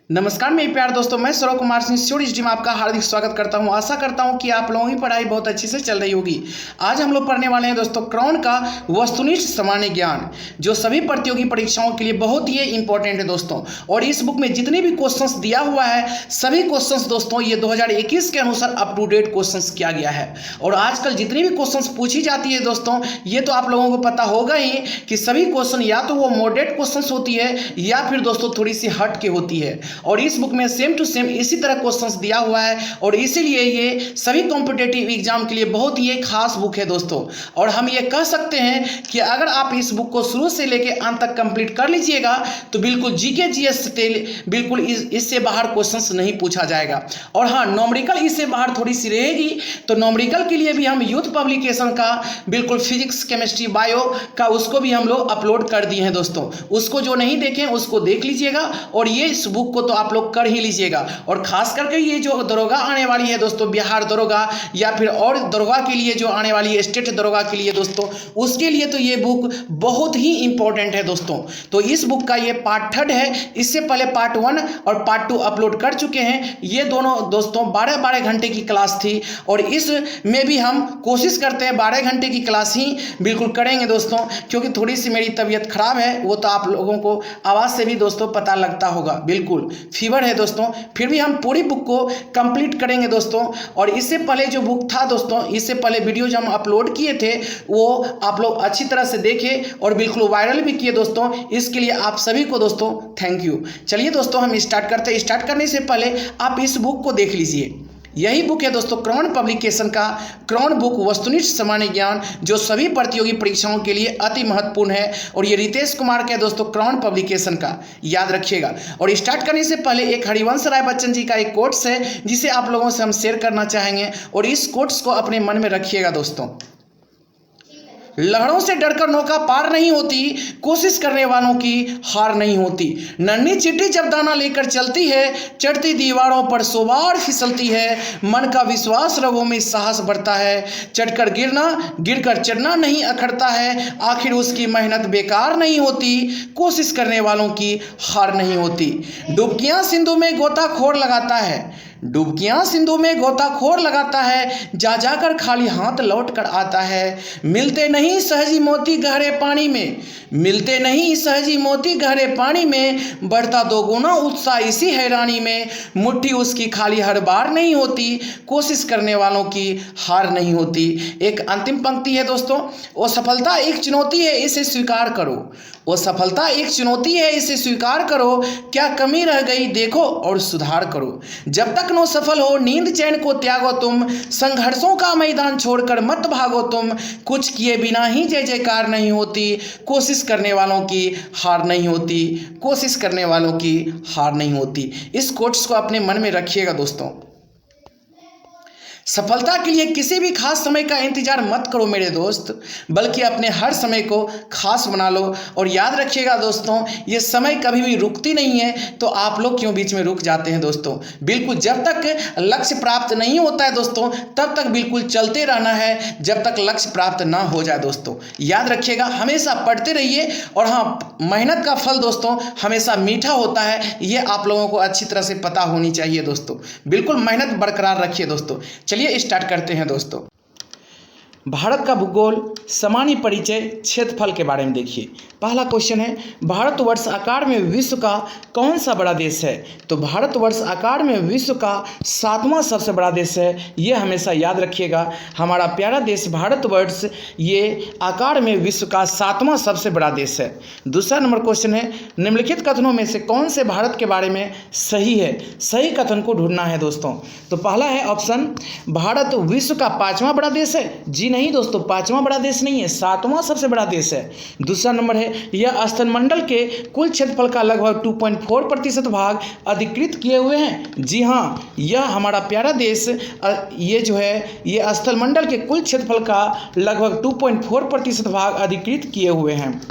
नमस्कार मेरे प्यार दोस्तों, मैं सौरव कुमार सिंह स्टडी में आपका हार्दिक स्वागत करता हूं। आशा करता हूं कि आप लोगों की पढ़ाई बहुत अच्छे से चल रही होगी। आज हम लोग पढ़ने वाले हैं दोस्तों क्रॉन का वस्तुनिष्ठ सामान्य ज्ञान, जो सभी प्रतियोगी परीक्षाओं के लिए बहुत ही इंपॉर्टेंट है दोस्तों। और इस बुक में जितने भी क्वेश्चंस दिया हुआ है सभी क्वेश्चंस दोस्तों ये 2021 के अनुसार अप टू डेट क्वेश्चंस किया गया है। और आजकल जितनी भी क्वेश्चंस पूछी जाती है दोस्तों, ये तो आप लोगों को पता होगा ही कि सभी क्वेश्चन या तो वो मॉडरेट क्वेश्चंस होती है या फिर दोस्तों थोड़ी सी हट के होती है। और इस बुक में सेम टू सेम इसी तरह क्वेश्चंस दिया हुआ है और इसीलिए ये सभी कॉम्पिटिटिव एग्जाम के लिए बहुत ही एक खास बुक है दोस्तों। और हम ये कह सकते हैं कि अगर आप इस बुक को शुरू से लेकर अंत तक कंप्लीट कर लीजिएगा तो बिल्कुल जीके जीएस बिल्कुल इससे बाहर क्वेश्चंस नहीं पूछा जाएगा। और हाँ, न्यूमेरिकल इससे बाहर थोड़ी सी रहेगी, तो न्यूमेरिकल के लिए भी हम यूथ पब्लिकेशन का बिल्कुल फिजिक्स केमिस्ट्री बायो का उसको भी हम लोग अपलोड कर दिए हैं दोस्तों। उसको जो नहीं देखें उसको देख लीजिएगा और ये इस बुक को तो आप लोग कर ही लीजिएगा। और खास करके ये जो दरोगा आने वाली है दोस्तों, बिहार दरोगा या फिर और दरोगा के लिए जो आने वाली है स्टेट दरोगा के लिए दोस्तों, उसके लिए तो ये बुक बहुत ही इंपॉर्टेंट है दोस्तों। तो इस बुक का ये पार्ट 3 है। इससे पहले पार्ट 1 और पार्ट 2 अपलोड कर चुके हैं। ये दोनों दोस्तों 12-12 घंटे की क्लास थी और इसमें भी हम कोशिश करते हैं 12 घंटे की क्लास ही बिल्कुल करेंगे दोस्तों, क्योंकि थोड़ी सी मेरी तबीयत खराब है, वो तो आप लोगों को आवाज़ से भी दोस्तों पता लगता होगा। बिल्कुल फीवर है दोस्तों, फिर भी हम पूरी बुक को कंप्लीट करेंगे दोस्तों। और इससे पहले जो बुक था दोस्तों, इससे पहले वीडियो जो हम अपलोड किए थे वो आप लोग अच्छी तरह से देखें और बिल्कुल वायरल भी किए दोस्तों। इसके लिए आप सभी को दोस्तों थैंक यू। चलिए दोस्तों हम स्टार्ट करते हैं। स्टार्ट करने से पहले आप इस बुक को देख लीजिए। यही बुक है दोस्तों क्रॉन पब्लिकेशन का क्रॉन बुक वस्तुनिष्ठ सामान्य ज्ञान, जो सभी प्रतियोगी परीक्षाओं के लिए अति महत्वपूर्ण है। और ये रितेश कुमार का है दोस्तों क्रॉन पब्लिकेशन का, याद रखिएगा। और स्टार्ट करने से पहले एक हरिवंश राय बच्चन जी का एक कोट्स है जिसे आप लोगों से हम शेयर करना चाहेंगे और इस कोट्स को अपने मन में रखिएगा दोस्तों। लहरों से डरकर नौका पार नहीं होती, कोशिश करने वालों की हार नहीं होती। नन्ही चींटी जब दाना लेकर चलती है, चढ़ती दीवारों पर 100 बार फिसलती है। मन का विश्वास रगों में साहस बढ़ता है, चढ़कर गिरना गिरकर चढ़ना नहीं अखड़ता है। आखिर उसकी मेहनत बेकार नहीं होती, कोशिश करने वालों की हार नहीं होती। डुबकियां सिंधु में गोताखोर लगाता है, डुबकियां सिंधु में गोताखोर लगाता है, जा जाकर खाली हाथ लौट कर आता है। मिलते नहीं सहजी मोती गहरे पानी में, मिलते नहीं सहजी मोती गहरे पानी में, बढ़ता दोगुना उत्साह इसी हैरानी में। मुट्ठी उसकी खाली हर बार नहीं होती, कोशिश करने वालों की हार नहीं होती। एक अंतिम पंक्ति है दोस्तों, वो सफलता एक चुनौती है इसे स्वीकार करो, वो सफलता एक चुनौती है इसे स्वीकार करो। क्या कमी रह गई देखो और सुधार करो। जब तक नो सफल हो नींद चैन को त्यागो तुम, संघर्षों का मैदान छोड़कर मत भागो तुम। कुछ किए बिना ही जय जयकार नहीं होती, कोशिश करने वालों की हार नहीं होती, कोशिश करने वालों की हार नहीं होती। इस कोट्स को अपने मन में रखिएगा दोस्तों। सफलता के लिए किसी भी खास समय का इंतजार मत करो मेरे दोस्त, बल्कि अपने हर समय को खास बना लो। और याद रखिएगा दोस्तों, ये समय कभी भी रुकती नहीं है, तो आप लोग क्यों बीच में रुक जाते हैं दोस्तों। बिल्कुल जब तक लक्ष्य प्राप्त नहीं होता है दोस्तों तब तक बिल्कुल चलते रहना है, जब तक लक्ष्य प्राप्त ना हो जाए दोस्तों। याद रखिएगा, हमेशा पढ़ते रहिए। और हाँ, मेहनत का फल दोस्तों हमेशा मीठा होता है, ये आप लोगों को अच्छी तरह से पता होनी चाहिए दोस्तों। बिल्कुल मेहनत बरकरार रखिए दोस्तों। चलिए स्टार्ट करते हैं दोस्तों। भारत का भूगोल सामान्य परिचय क्षेत्रफल के बारे में देखिए। पहला क्वेश्चन है, भारतवर्ष आकार में विश्व का कौन सा बड़ा देश है। तो भारतवर्ष आकार में विश्व का 7वां सबसे बड़ा देश है, ये हमेशा याद रखिएगा। हमारा प्यारा देश भारतवर्ष ये आकार में विश्व का 7वां सबसे बड़ा देश है। दूसरा नंबर क्वेश्चन है, निम्नलिखित कथनों में से कौन से भारत के बारे में सही है। सही कथन को ढूंढना है दोस्तों। तो पहला है ऑप्शन, भारत विश्व का 5वां बड़ा देश है। जी नहीं दोस्तों, 5वां बड़ा देश नहीं है, 7वां सबसे बड़ा देश है। दूसरा नंबर है, यह स्थलमंडल के कुल क्षेत्रफल का लगभग 2.4% भाग अधिकृत किए हुए हैं। जी हाँ, यह हमारा प्यारा देश ये जो है ये स्थलमंडल के कुल क्षेत्रफल का लगभग 2.4% भाग अधिकृत किए हुए हैं।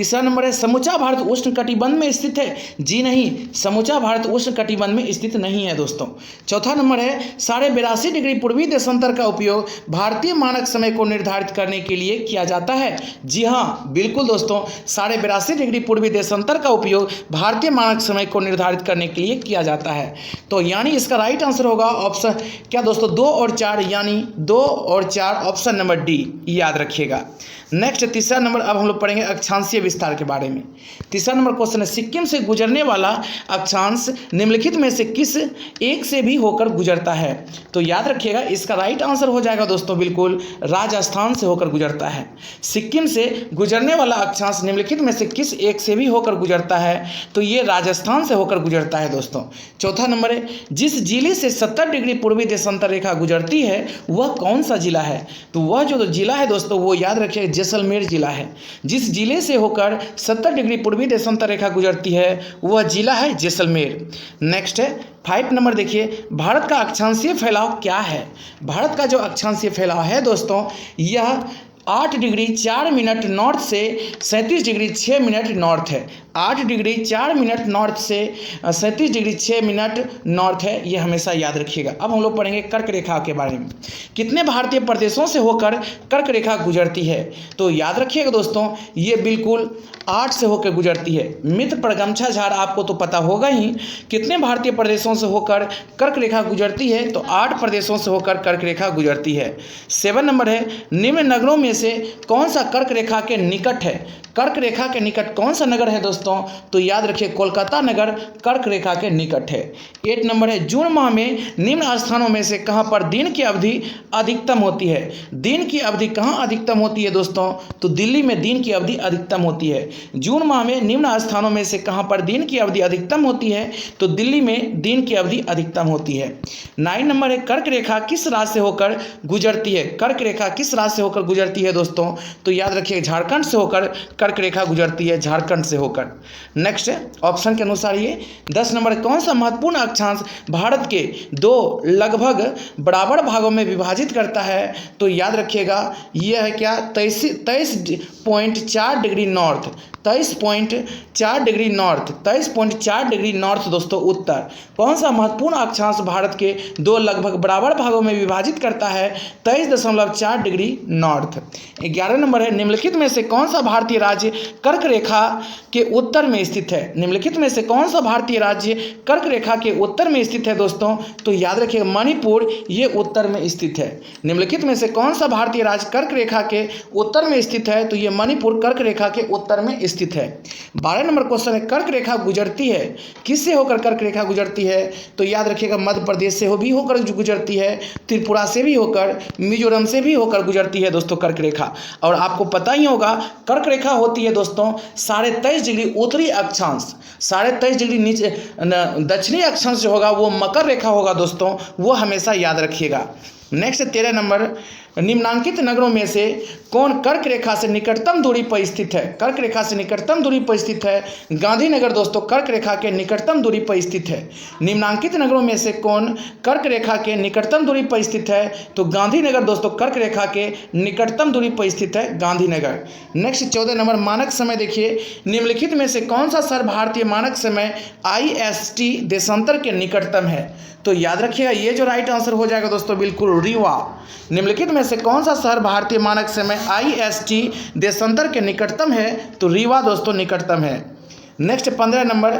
तीसरा नंबर है समूचा भारत उष्ण कटिबंध में स्थित है। जी नहीं, समूचा भारत उष्ण कटिबंध में स्थित नहीं है दोस्तों। चौथा नंबर है 82.5 डिग्री पूर्वी देशांतर का उपयोग भारतीय मानक समय को निर्धारित करने के लिए किया जाता है। जी हाँ, बिल्कुल दोस्तों, 82.5 डिग्री पूर्वी देशांतर का उपयोग भारतीय मानक समय को निर्धारित करने के लिए किया जाता है। तो यानी इसका राइट आंसर होगा ऑप्शन क्या दोस्तों, 2 और 4, यानी 2 और 4, ऑप्शन नंबर डी याद रखिएगा। नेक्स्ट तीसरा नंबर, अब हम लोग पढ़ेंगे अक्षांशीय विस्तार के बारे में। तीसरा नंबर क्वेश्चन है सिक्किम से गुजरने वाला अक्षांश निम्नलिखित में से किस एक से भी होकर गुजरता है? तो याद रखिएगा इसका राइट आंसर हो जाएगा दोस्तों बिल्कुल राजस्थान से होकर गुजरता है। सिक्किम से गुजरने वाला अक्षांश निम्नलिखित में से किस एक से भी होकर गुजरता है? तो ये राजस्थान से होकर गुजरता है दोस्तों। चौथा नंबर है जिस जिले से 70 डिग्री पूर्वी देशांतर रेखा गुजरती है वह कौन सा जिला है? तो वह जो जिला है दोस्तों वो याद रखिएगा जैसलमेर जिला है। जिस जिले से होकर 70 डिग्री पूर्वी देशांतर रेखा गुजरती है वह जिला है जैसलमेर। नेक्स्ट है 5 नंबर, देखिए भारत का अक्षांशीय फैलाव क्या है? भारत का जो अक्षांशीय फैलाव है दोस्तों यह 8 डिग्री 4 मिनट नॉर्थ से 37 डिग्री 6 मिनट नॉर्थ है। 8 डिग्री 4 मिनट नॉर्थ से 37 डिग्री 6 मिनट नॉर्थ है, ये हमेशा याद रखिएगा। अब हम लोग पढ़ेंगे कर्क रेखा के बारे में। कितने भारतीय प्रदेशों से होकर कर्क रेखा गुजरती है? तो याद रखिएगा दोस्तों ये बिल्कुल 8 से होकर गुजरती है। मित्र पर गमछा झाड़ आपको तो पता होगा ही, कितने भारतीय प्रदेशों से होकर कर्क रेखा गुजरती है? तो 8 प्रदेशों से होकर कर्क रेखा गुजरती है। 7 नंबर है निम्न नगरों में से कौन सा कर्क रेखा के निकट है? कर्क रेखा के निकट कौन सा नगर है दोस्तों? तो याद रखिए कोलकाता नगर कर्क रेखा के निकट है। 8 नंबर है जून माह में निम्न स्थानों में से कहां पर दिन की अवधि अधिकतम होती है? दिन की अवधि कहां अधिकतम होती है दोस्तों? तो दिल्ली में दिन की अवधि अधिकतम होती है। जून माह में निम्न स्थानों में से कहां पर दिन की अवधि अधिकतम होती है? तो दिल्ली में दिन की अवधि अधिकतम होती है। 9 नंबर है कर्क रेखा किस राज्य से होकर गुजरती है? कर्क रेखा किस राज्य से होकर गुजरती है दोस्तों? तो याद रखिए झारखंड से होकर कर्क रेखा गुजरती है, झारखंड से होकर। नेक्स्ट ऑप्शन के अनुसार ये 10 नंबर कौन सा महत्वपूर्ण अक्षांश भारत के 2 लगभग बराबर भागों में विभाजित करता है? तो याद रखिएगा यह है क्या 23.4 degree north, 23.4 degree north, 23.4 degree north दोस्तों उत्तर। कौन सा महत्वपूर्ण अक्षांश भारत के 2 लगभग बराबर भागों में विभाजित करता है? 23.4 डिग्री नॉर्थ। 11 नंबर है निम्नलिखित में से कौन सा भारतीय राज्य कर्क रेखा के उत्तर में स्थित है? निम्नलिखित में से कौन सा भारतीय राज्य कर्क रेखा के उत्तर में स्थित है दोस्तों? तो याद रखिए मणिपुर ये उत्तर में स्थित है। निम्नलिखित में से कौन सा भारतीय राज्य कर्क रेखा के उत्तर में स्थित है? तो ये मणिपुर कर्क रेखा के उत्तर में स्थित है। 12 नंबर क्वेश्चन है कर्क रेखा गुजरती है किससे होकर कर्क रेखा गुजरती है? तो याद रखिएगा मध्य प्रदेश से भी होकर गुजरती है, त्रिपुरा से भी होकर, मिजोरम से भी होकर गुजरती है दोस्तों कर्क रेखा। और आपको पता ही होगा कर्क रेखा होती है दोस्तों 23.5 डिग्री उत्तरी अक्षांश, 23.5 डिग्री नीचे दक्षिणी अक्षांश जो होगा वो मकर रेखा होगा दोस्तों, वो हमेशा याद रखिएगा। नेक्स्ट 13 नंबर निम्नांकित नगरों में से कौन कर्क रेखा से निकटतम दूरी पर स्थित है? कर्क रेखा से निकटतम दूरी पर स्थित है गांधीनगर दोस्तों, कर्क रेखा के निकटतम दूरी पर स्थित है। निम्नांकित नगरों में से कौन कर्क रेखा के निकटतम दूरी पर स्थित है? तो गांधीनगर दोस्तों कर्क रेखा के निकटतम दूरी पर स्थित है गांधीनगर। नेक्स्ट 14 नंबर मानक समय, देखिए निम्नलिखित में से कौन सा शहर भारतीय मानक समय IST देशांतर के निकटतम है? तो याद रखिएगा ये जो राइट आंसर हो जाएगा दोस्तों बिल्कुल रीवा। निम्नलिखित में से कौन सा शहर भारतीय मानक समय IST देशांतर के निकटतम है? तो रीवा दोस्तों निकटतम है। नेक्स्ट 15 नंबर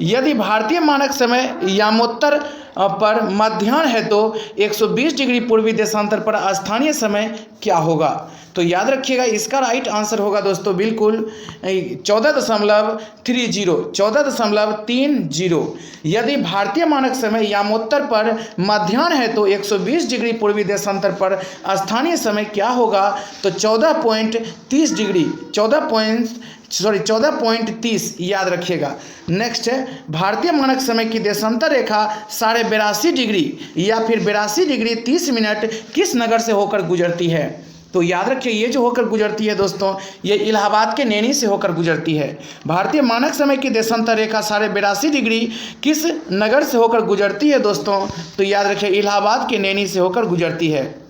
यदि भारतीय मानक समय यामोत्तर पर मध्याह्न है तो 120 डिग्री पूर्वी देशांतर पर स्थानीय समय क्या होगा? तो याद रखिएगा इसका राइट आंसर होगा दोस्तों बिल्कुल 14.30। यदि भारतीय मानक समय यामोत्तर पर मध्याह्न है तो 120 डिग्री पूर्वी देशांतर पर स्थानीय समय क्या होगा? तो 14.30 याद रखिएगा। नेक्स्ट है भारतीय मानक समय की देशांतर रेखा 82.5 डिग्री या फिर 82 डिग्री 30 मिनट किस नगर से होकर गुजरती है? तो याद रखिए ये जो होकर गुजरती है दोस्तों ये इलाहाबाद के नैनी से होकर गुजरती है। भारतीय मानक समय की देशांतर रेखा 82.5 डिग्री किस नगर से होकर गुजरती है दोस्तों? तो याद रखिए इलाहाबाद के नैनी से होकर गुजरती है।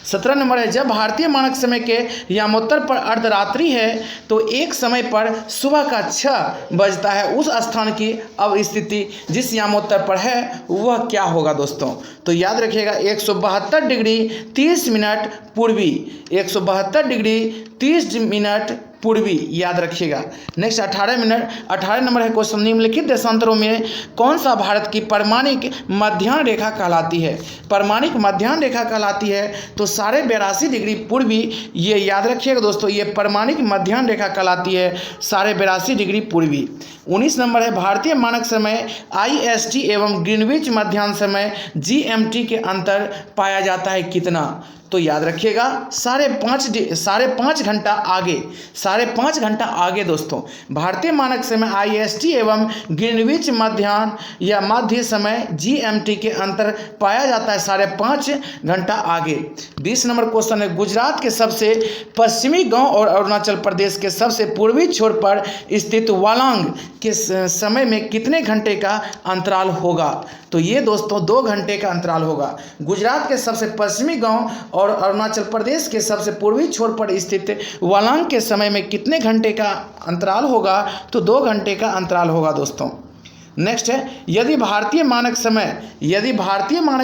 17 नंबर है, जब भारतीय मानक समय के यामोत्तर पर अर्धरात्रि है तो एक समय पर सुबह का 6 बजता है, उस स्थान की अब स्थिति जिस यामोत्तर पर है वह क्या होगा दोस्तों। तो याद रखिएगा 172 डिग्री 30 मिनट पूर्वी, 172 डिग्री 30 मिनट पूर्वी, याद रखिएगा। नेक्स्ट 18 नंबर है क्वेश्चन, निम्नलिखित देशांतरों में कौन सा भारत की परमाणिक मध्याह्न रेखा कहलाती है। परमाणिक मध्याह्न रेखा कहलाती है तो 82.5 डिग्री पूर्वी, ये याद रखिएगा दोस्तों, ये परमाणिक मध्याह्न रेखा कहलाती है 82.5 डिग्री पूर्वी। 19 नंबर है, भारतीय मानक समय IST एवं ग्रीनविच मध्याह्न समय GMT के अंतर पाया जाता है कितना। तो याद रखिएगा 5.5 घंटा आगे, 5.5 घंटा आगे दोस्तों। भारतीय मानक समय IST एवं ग्रीनविच मध्याह्न या मध्य समय GMT के अंतर पाया जाता है 5.5 घंटा आगे। 20 नंबर क्वेश्चन है, गुजरात के सबसे पश्चिमी गांव और अरुणाचल प्रदेश के सबसे पूर्वी छोर पर स्थित वालांग के समय में कितने घंटे का अंतराल होगा। तो ये दोस्तों 2 घंटे का अंतराल होगा। गुजरात के सबसे पश्चिमी गांव और अरुणाचल प्रदेश के सबसे पूर्वी छोर पर स्थित वालांग के समय में कितने घंटे का अंतराल होगा। तो 2 घंटे का अंतराल होगा दोस्तों। नेक्स्ट है, यदि भारतीय मानक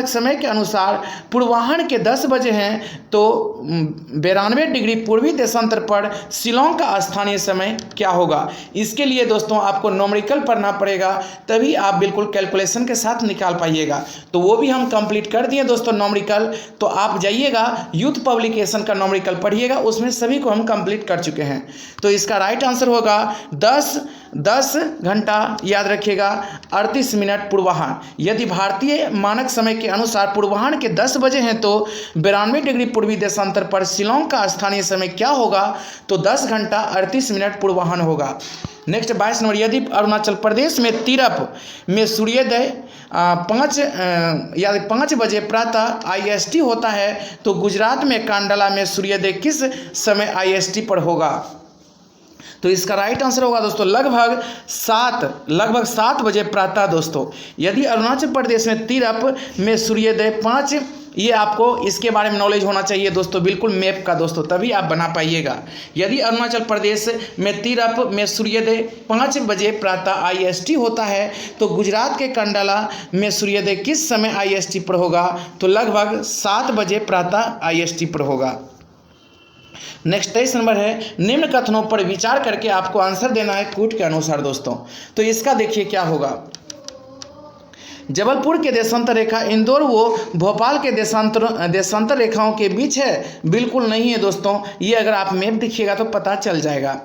समय के अनुसार पूर्वाह्न के 10 बजे हैं तो 92 डिग्री पूर्वी देशांतर पर शिलोंग का स्थानीय समय क्या होगा। इसके लिए दोस्तों आपको नॉमरिकल पढ़ना पड़ेगा, तभी आप बिल्कुल कैलकुलेशन के साथ निकाल पाइएगा। तो वो भी हम कंप्लीट कर दिए दोस्तों नॉमरिकल, तो आप जाइएगा यूथ पब्लिकेशन का नॉमरिकल पढ़िएगा, उसमें सभी को हम कंप्लीट कर चुके हैं। तो इसका राइट आंसर होगा 10 घंटा, याद रखिएगा 38 मिनट पूर्वाह्न। यदि भारतीय मानक समय के अनुसार पूर्वाह्न के 10 बजे हैं तो 92 डिग्री पूर्वी देशांतर पर शिलोंग का स्थानीय समय क्या होगा। तो 10 घंटा 38 मिनट पूर्वाह्न होगा। नेक्स्ट 22 नंबर, यदि अरुणाचल प्रदेश में तीरप में सूर्योदय 5 बजे प्रातः IST होता है तो गुजरात में कांडला में सूर्योदय किस समय IST पर होगा। तो इसका राइट आंसर होगा दोस्तों लगभग 7 बजे प्रातः दोस्तों। यदि अरुणाचल प्रदेश में तीरप में सूर्योदय 5, ये आपको इसके बारे में नॉलेज होना चाहिए दोस्तों, बिल्कुल मैप का दोस्तों, तभी आप बना पाइएगा। यदि अरुणाचल प्रदेश में तीरप में सूर्योदय 5 बजे प्रातः IST होता है तो गुजरात के कंडला में सूर्योदय किस समय IST पर होगा। तो लगभग 7 बजे प्रातः IST पर होगा। नेक्स्ट 23 नंबर है, निम्न कथनों पर विचार करके आपको आंसर देना है कूट के अनुसार दोस्तों। तो इसका देखिए क्या होगा। जबलपुर के देशांतर रेखा इंदौर व भोपाल के देशांतर रेखाओं के बीच है, बिल्कुल नहीं है दोस्तों। ये अगर आप मैप देखिएगा तो पता चल जाएगा।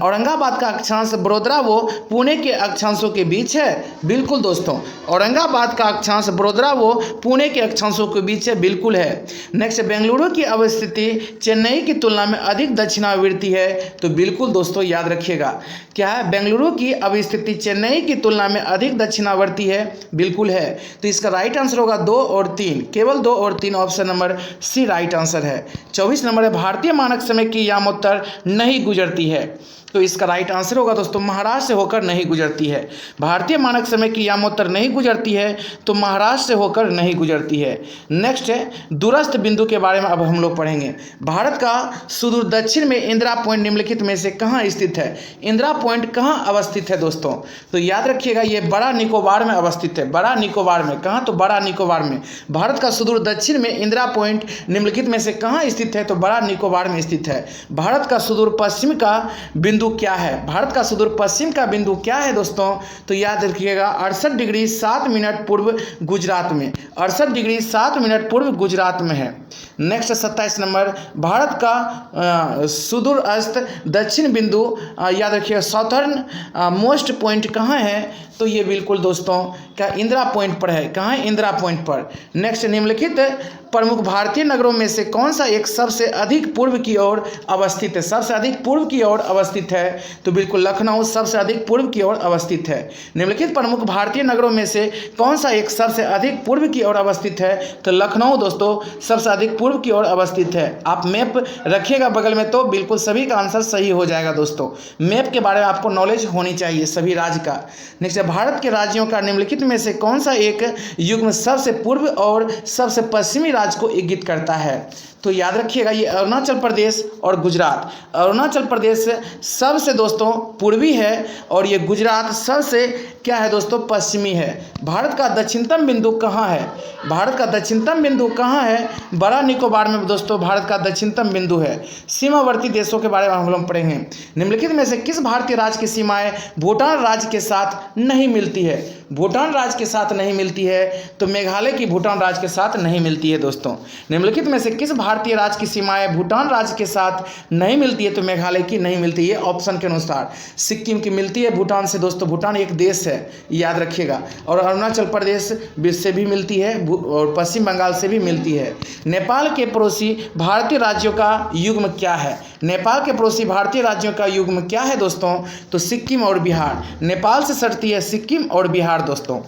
औरंगाबाद का अक्षांश बड़ोदरा व पुणे के अक्षांशों के बीच है, बिल्कुल दोस्तों। औरंगाबाद का अक्षांश बड़ोदरा व पुणे के अक्षांशों के बीच है, बिल्कुल है। नेक्स्ट, बेंगलुरु की अवस्थिति चेन्नई की तुलना में अधिक दक्षिणावर्ती है, तो बिल्कुल दोस्तों याद रखिएगा क्या है, बेंगलुरु की अवस्थिति चेन्नई की तुलना में अधिक दक्षिणावर्ती है, बिल्कुल है। तो इसका राइट आंसर होगा 2 और 3, केवल 2 और 3, option number C right answer है। 24 नंबर है, भारतीय मानक समय की यामोत्तर नहीं गुजरती है। तो इसका राइट आंसर होगा दोस्तों महाराष्ट्र से होकर नहीं गुजरती है। भारतीय मानक समय की यामोत्तर नहीं गुजरती है तो महाराष्ट्र से होकर नहीं गुजरती है। नेक्स्ट है, दूरस्थ बिंदु के बारे में अब हम लोग पढ़ेंगे। भारत का सुदूर दक्षिण में इंदिरा पॉइंट निम्नलिखित में से कहाँ स्थित है। इंदिरा पॉइंट कहाँ अवस्थित है दोस्तों। तो याद रखिएगा ये बड़ा निकोबार में अवस्थित है, बड़ा निकोबार में। कहाँ, तो बड़ा निकोबार में। भारत का सुदूर दक्षिण में इंदिरा पॉइंट निम्नलिखित में से कहाँ स्थित है, तो बड़ा निकोबार में स्थित है। भारत का सुदूर पश्चिम का बिंदु क्या है, भारत का सुदूर पश्चिम का बिंदु क्या है दोस्तों। तो याद रखिएगा 68 डिग्री 7 मिनट पूर्व गुजरात में, 68 डिग्री 7 मिनट पूर्व गुजरात में है। नेक्स्ट 27 नंबर, भारत का सुदूर अस्त दक्षिण बिंदु याद रखिएगा साउथर्न मोस्ट पॉइंट कहाँ है। तो ये बिल्कुल दोस्तों क्या इंदिरा पॉइंट पर है। कहाँ है, इंदिरा पॉइंट पर। नेक्स्ट, निम्नलिखित प्रमुख भारतीय नगरों में से कौन सा एक सबसे अधिक पूर्व की ओर अवस्थित है। सबसे अधिक पूर्व की ओर अवस्थित है तो बिल्कुल लखनऊ सबसे अधिक पूर्व की ओर अवस्थित है। निम्नलिखित प्रमुख भारतीय नगरों में से कौन सा एक सबसे अधिक पूर्व की ओर अवस्थित है, तो लखनऊ दोस्तों सबसे अधिक पूर्व की ओर अवस्थित है। आप मैप रखिएगा बगल में तो बिल्कुल सभी का आंसर सही हो जाएगा दोस्तों। मैप के बारे में आपको नॉलेज होनी चाहिए सभी राज्य का। नेक्स्ट, भारत के राज्यों का निम्नलिखित में से कौन सा एक युग्म सबसे पूर्व और सबसे पश्चिमी राज्य को इंगित करता है। तो याद रखिएगा ये अरुणाचल प्रदेश और गुजरात। अरुणाचल प्रदेश सबसे दोस्तों पूर्वी है और ये गुजरात सबसे क्या है दोस्तों पश्चिमी है। भारत का दक्षिणतम बिंदु कहाँ है? भारत का दक्षिणतम बिंदु कहाँ है? बड़ा निकोबार में दोस्तों भारत का दक्षिणतम बिंदु है। सीमावर्ती देशों के बारे में हम लोग पढ़ेंगे। निम्नलिखित में से किस भारतीय राज्य की सीमाएं भूटान राज्य के साथ नहीं मिलती है? भूटान राज्य के साथ नहीं मिलती है तो मेघालय की भूटान राज्य के साथ नहीं मिलती है दोस्तों। निम्नलिखित में से किस भारतीय राज्य की सीमाएं भूटान राज्य के साथ नहीं मिलती है तो मेघालय की नहीं मिलती है। ऑप्शन के अनुसार सिक्किम की मिलती है भूटान से दोस्तों, भूटान एक देश है याद रखिएगा। और अरुणाचल प्रदेश से भी मिलती है और पश्चिम बंगाल से भी मिलती है। नेपाल के पड़ोसी भारतीय राज्यों का युग्म क्या है? नेपाल के पड़ोसी भारतीय राज्यों का युग्म क्या है दोस्तों? तो सिक्किम और बिहार। नेपाल से सटती है सिक्किम और बिहार दोस्तों।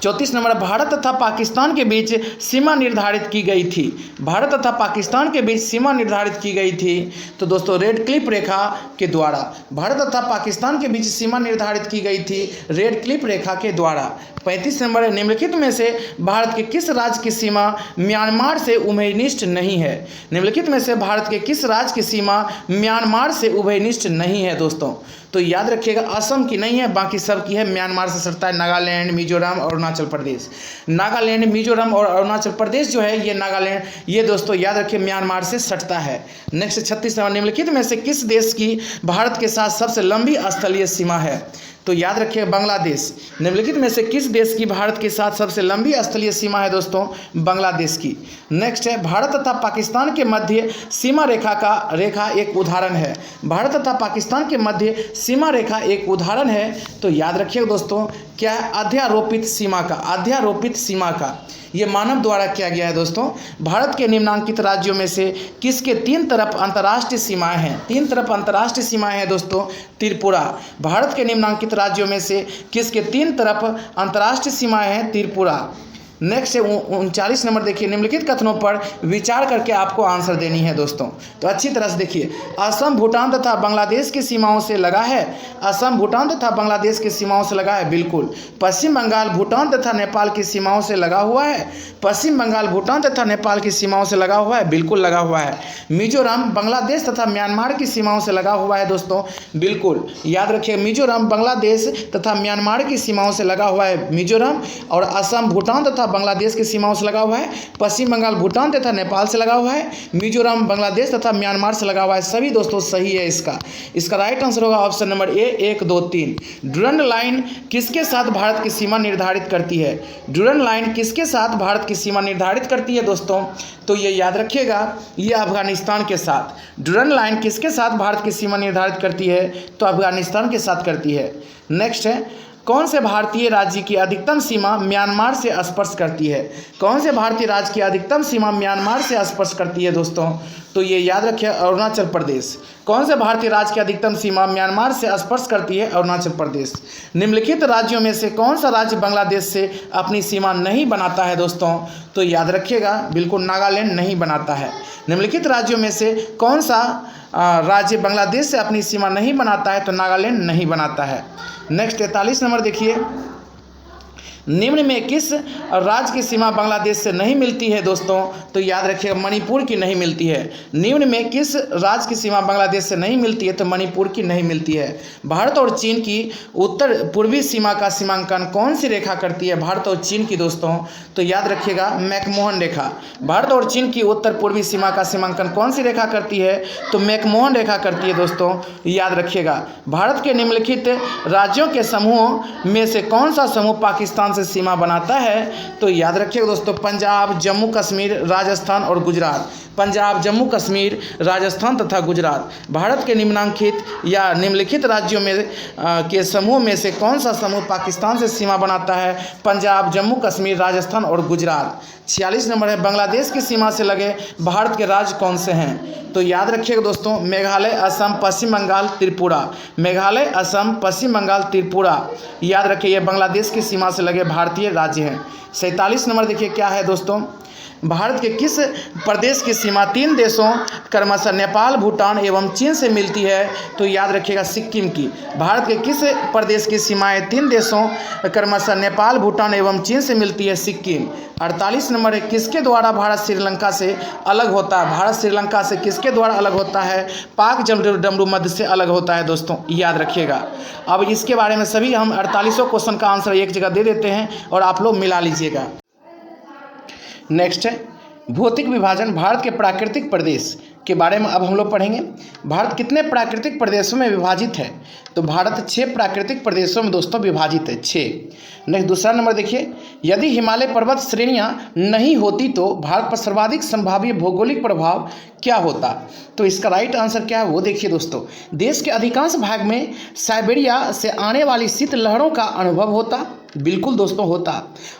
34 नंबर, भारत तथा पाकिस्तान के बीच सीमा निर्धारित की गई थी। भारत तथा पाकिस्तान के बीच सीमा निर्धारित की गई थी तो दोस्तों रेड क्लिफ रेखा के द्वारा। भारत तथा पाकिस्तान के बीच सीमा निर्धारित की गई थी रेड क्लिफ रेखा के द्वारा। 35 नंबर है, निम्नलिखित में से भारत के किस राज्य की सीमा म्यांमार से उभयनिष्ठ नहीं है? निम्नलिखित में से भारत के किस राज्य की सीमा म्यांमार से उभयनिष्ठ नहीं है दोस्तों? तो याद रखिएगा असम की नहीं है, बाकी सब की है। म्यांमार से सटता है नागालैंड, मिजोरम और अरुणाचल प्रदेश। नागालैंड, मिजोरम और अरुणाचल प्रदेश जो है ये नागालैंड, ये दोस्तों याद रखिए म्यांमार से सटता है। नेक्स्ट 36 नंबर, निम्नलिखित में से किस देश की भारत के साथ सबसे लंबी स्थलीय सीमा है? तो याद रखिए बांग्लादेश। निम्नलिखित में से किस देश की भारत के साथ सबसे लंबी स्थलीय सीमा है दोस्तों? बांग्लादेश की। नेक्स्ट है, भारत तथा पाकिस्तान के मध्य सीमा रेखा एक उदाहरण है। भारत तथा पाकिस्तान के मध्य सीमा रेखा एक उदाहरण है तो याद रखिए दोस्तों क्या है? अध्यारोपित सीमा का। अध्यारोपित सीमा का ये मानव द्वारा किया गया है दोस्तों। भारत के निम्नांकित राज्यों में से किसके 3 तरफ अंतर्राष्ट्रीय सीमाएं हैं? 3 तरफ अंतर्राष्ट्रीय सीमाएं हैं दोस्तों त्रिपुरा। भारत के निम्नांकित राज्यों में से किसके 3 तरफ अंतर्राष्ट्रीय सीमाएं हैं? त्रिपुरा। नेक्स्ट है 39 नंबर, देखिए निम्नलिखित कथनों पर विचार करके आपको आंसर देनी है दोस्तों। तो अच्छी तरह से देखिए, असम भूटान तथा बांग्लादेश की सीमाओं से लगा है। असम भूटान तथा बांग्लादेश की सीमाओं से लगा है, बिल्कुल। पश्चिम बंगाल भूटान तथा नेपाल की सीमाओं से लगा हुआ है। पश्चिम बंगाल भूटान तथा नेपाल की सीमाओं से लगा हुआ है, बिल्कुल लगा हुआ है। मिजोरम बांग्लादेश तथा म्यांमार की सीमाओं से लगा हुआ है दोस्तों, बिल्कुल याद रखिए। मिजोरम बांग्लादेश तथा म्यांमार की सीमाओं से लगा हुआ है मिजोरम, और असम भूटान तथा बांग्लादेश की सीमाओं से लगा हुआ है। पश्चिम बंगाल भूटान तथा नेपाल से लगा हुआ है। मिजोरम बांग्लादेश तथा म्यांमार से लगा हुआ है। सभी दोस्तों सही है इसका राइट आंसर होगा option number A 1, 2, 3। Durand line किसके साथ भारत की सीमा निर्धारित करती है? ड्यूरंड लाइन किसके साथ भारत की सीमा निर्धारित करती है दोस्तों? तो ये याद रखिएगा, ये अफगानिस्तान के साथ। ड्यूरंड लाइन किसके साथ भारत की सीमा निर्धारित करती है? तो अफगानिस्तान के साथ करती है। नेक्स्ट है, कौन से भारतीय राज्य की अधिकतम सीमा म्यांमार से स्पर्श करती है? कौन से भारतीय राज्य की अधिकतम सीमा म्यांमार से स्पर्श करती है दोस्तों? तो ये याद रखिए अरुणाचल प्रदेश। कौन से भारतीय राज्य की अधिकतम सीमा म्यांमार से स्पर्श करती है? अरुणाचल प्रदेश। निम्नलिखित राज्यों में से कौन सा राज्य बांग्लादेश से अपनी सीमा नहीं बनाता है दोस्तों? तो याद रखिएगा बिल्कुल नागालैंड नहीं बनाता है। निम्नलिखित राज्यों में से कौन सा राज्य बांग्लादेश से अपनी सीमा नहीं बनाता है? तो नागालैंड नहीं बनाता है। नेक्स्ट 43 नंबर देखिए, निम्न में किस राज्य की सीमा बांग्लादेश से नहीं मिलती है दोस्तों? तो याद रखिएगा मणिपुर की नहीं मिलती है। निम्न में किस राज्य की सीमा बांग्लादेश से नहीं मिलती है? तो मणिपुर की नहीं मिलती है। भारत और चीन की उत्तर पूर्वी सीमा का सीमांकन कौन सी रेखा करती है? भारत और चीन की दोस्तों, तो याद रखिएगा मैकमोहन रेखा। भारत और चीन की उत्तर पूर्वी सीमा का सीमांकन कौन सी रेखा करती है? तो मैकमोहन रेखा करती है दोस्तों, याद रखिएगा। भारत के निम्नलिखित राज्यों के समूह में से कौन सा समूह पाकिस्तान से सीमा बनाता है? तो याद रखिएगा दोस्तों पंजाब, जम्मू कश्मीर, राजस्थान और गुजरात। पंजाब, जम्मू कश्मीर, राजस्थान तथा गुजरात। भारत के निम्नांकित या निम्नलिखित राज्यों में के समूह में से कौन सा समूह पाकिस्तान से सीमा बनाता है? पंजाब, जम्मू कश्मीर, राजस्थान और गुजरात। 46 नंबर है, बांग्लादेश की सीमा से लगे भारत के राज्य कौन से हैं? तो याद रखिएगा दोस्तों मेघालय, असम, पश्चिम बंगाल, त्रिपुरा। मेघालय, असम, पश्चिम बंगाल, त्रिपुरा। याद रखिए ये बांग्लादेश की सीमा से लगे भारतीय राज्य हैं। 47 नंबर देखिए क्या है दोस्तों, भारत के किस प्रदेश की सीमा 3 देशों क्रमशः नेपाल, भूटान एवं चीन से मिलती है? तो याद रखिएगा सिक्किम की। भारत के किस प्रदेश की सीमाएं 3 देशों क्रमशः नेपाल, भूटान एवं चीन से मिलती है? सिक्किम। 48 नंबर है, किसके द्वारा भारत श्रीलंका से अलग होता है? भारत श्रीलंका से किसके द्वारा अलग होता है? पाक डमरू मध्य से अलग होता है दोस्तों, याद रखिएगा। अब इसके बारे में सभी हम 48 क्वेश्चन का आंसर एक जगह दे देते हैं और आप लोग मिला लीजिएगा। नेक्स्ट है भौतिक विभाजन। भारत के प्राकृतिक प्रदेश के बारे में अब हम लोग पढ़ेंगे। भारत कितने प्राकृतिक प्रदेशों में विभाजित है? तो भारत 6 प्राकृतिक प्रदेशों में दोस्तों विभाजित है, 6। नेक्स्ट दूसरा नंबर देखिए, यदि हिमालय पर्वत श्रेणियां नहीं होती तो भारत पर सर्वाधिक संभाव्य भौगोलिक प्रभाव क्या होता? तो इसका राइट आंसर क्या है वो देखिए दोस्तों। देश के अधिकांश भाग में साइबेरिया से आने वाली शीत लहरों का अनुभव होता, बिल्कुल दोस्तों होता।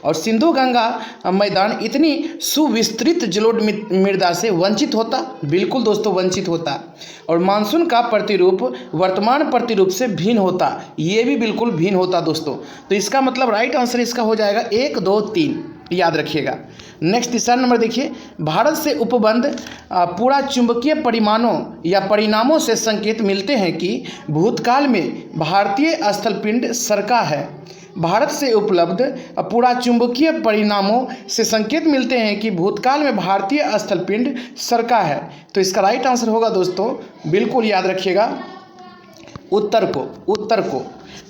और सिंधु गंगा मैदान इतनी सुविस्तृत जलोढ़ मृदा से वंचित होता, बिल्कुल दोस्तों वंचित होता। और मानसून का प्रतिरूप वर्तमान प्रतिरूप से भिन्न होता, ये भी बिल्कुल भिन्न होता दोस्तों। तो इसका मतलब राइट आंसर इसका हो जाएगा 1, 2, 3, याद रखिएगा। नेक्स्ट तीसरा नंबर देखिए, भारत से उपबंध पूरा चुंबकीय परिमाणों या परिणामों से संकेत मिलते हैं कि भूतकाल में भारतीय स्थलपिंड सरका है। भारत से उपलब्ध पूरा चुंबकीय परिणामों से संकेत मिलते हैं कि भूतकाल में भारतीय स्थलपिंड सरका है। तो इसका राइट आंसर होगा दोस्तों, बिल्कुल याद रखिएगा, उत्तर को।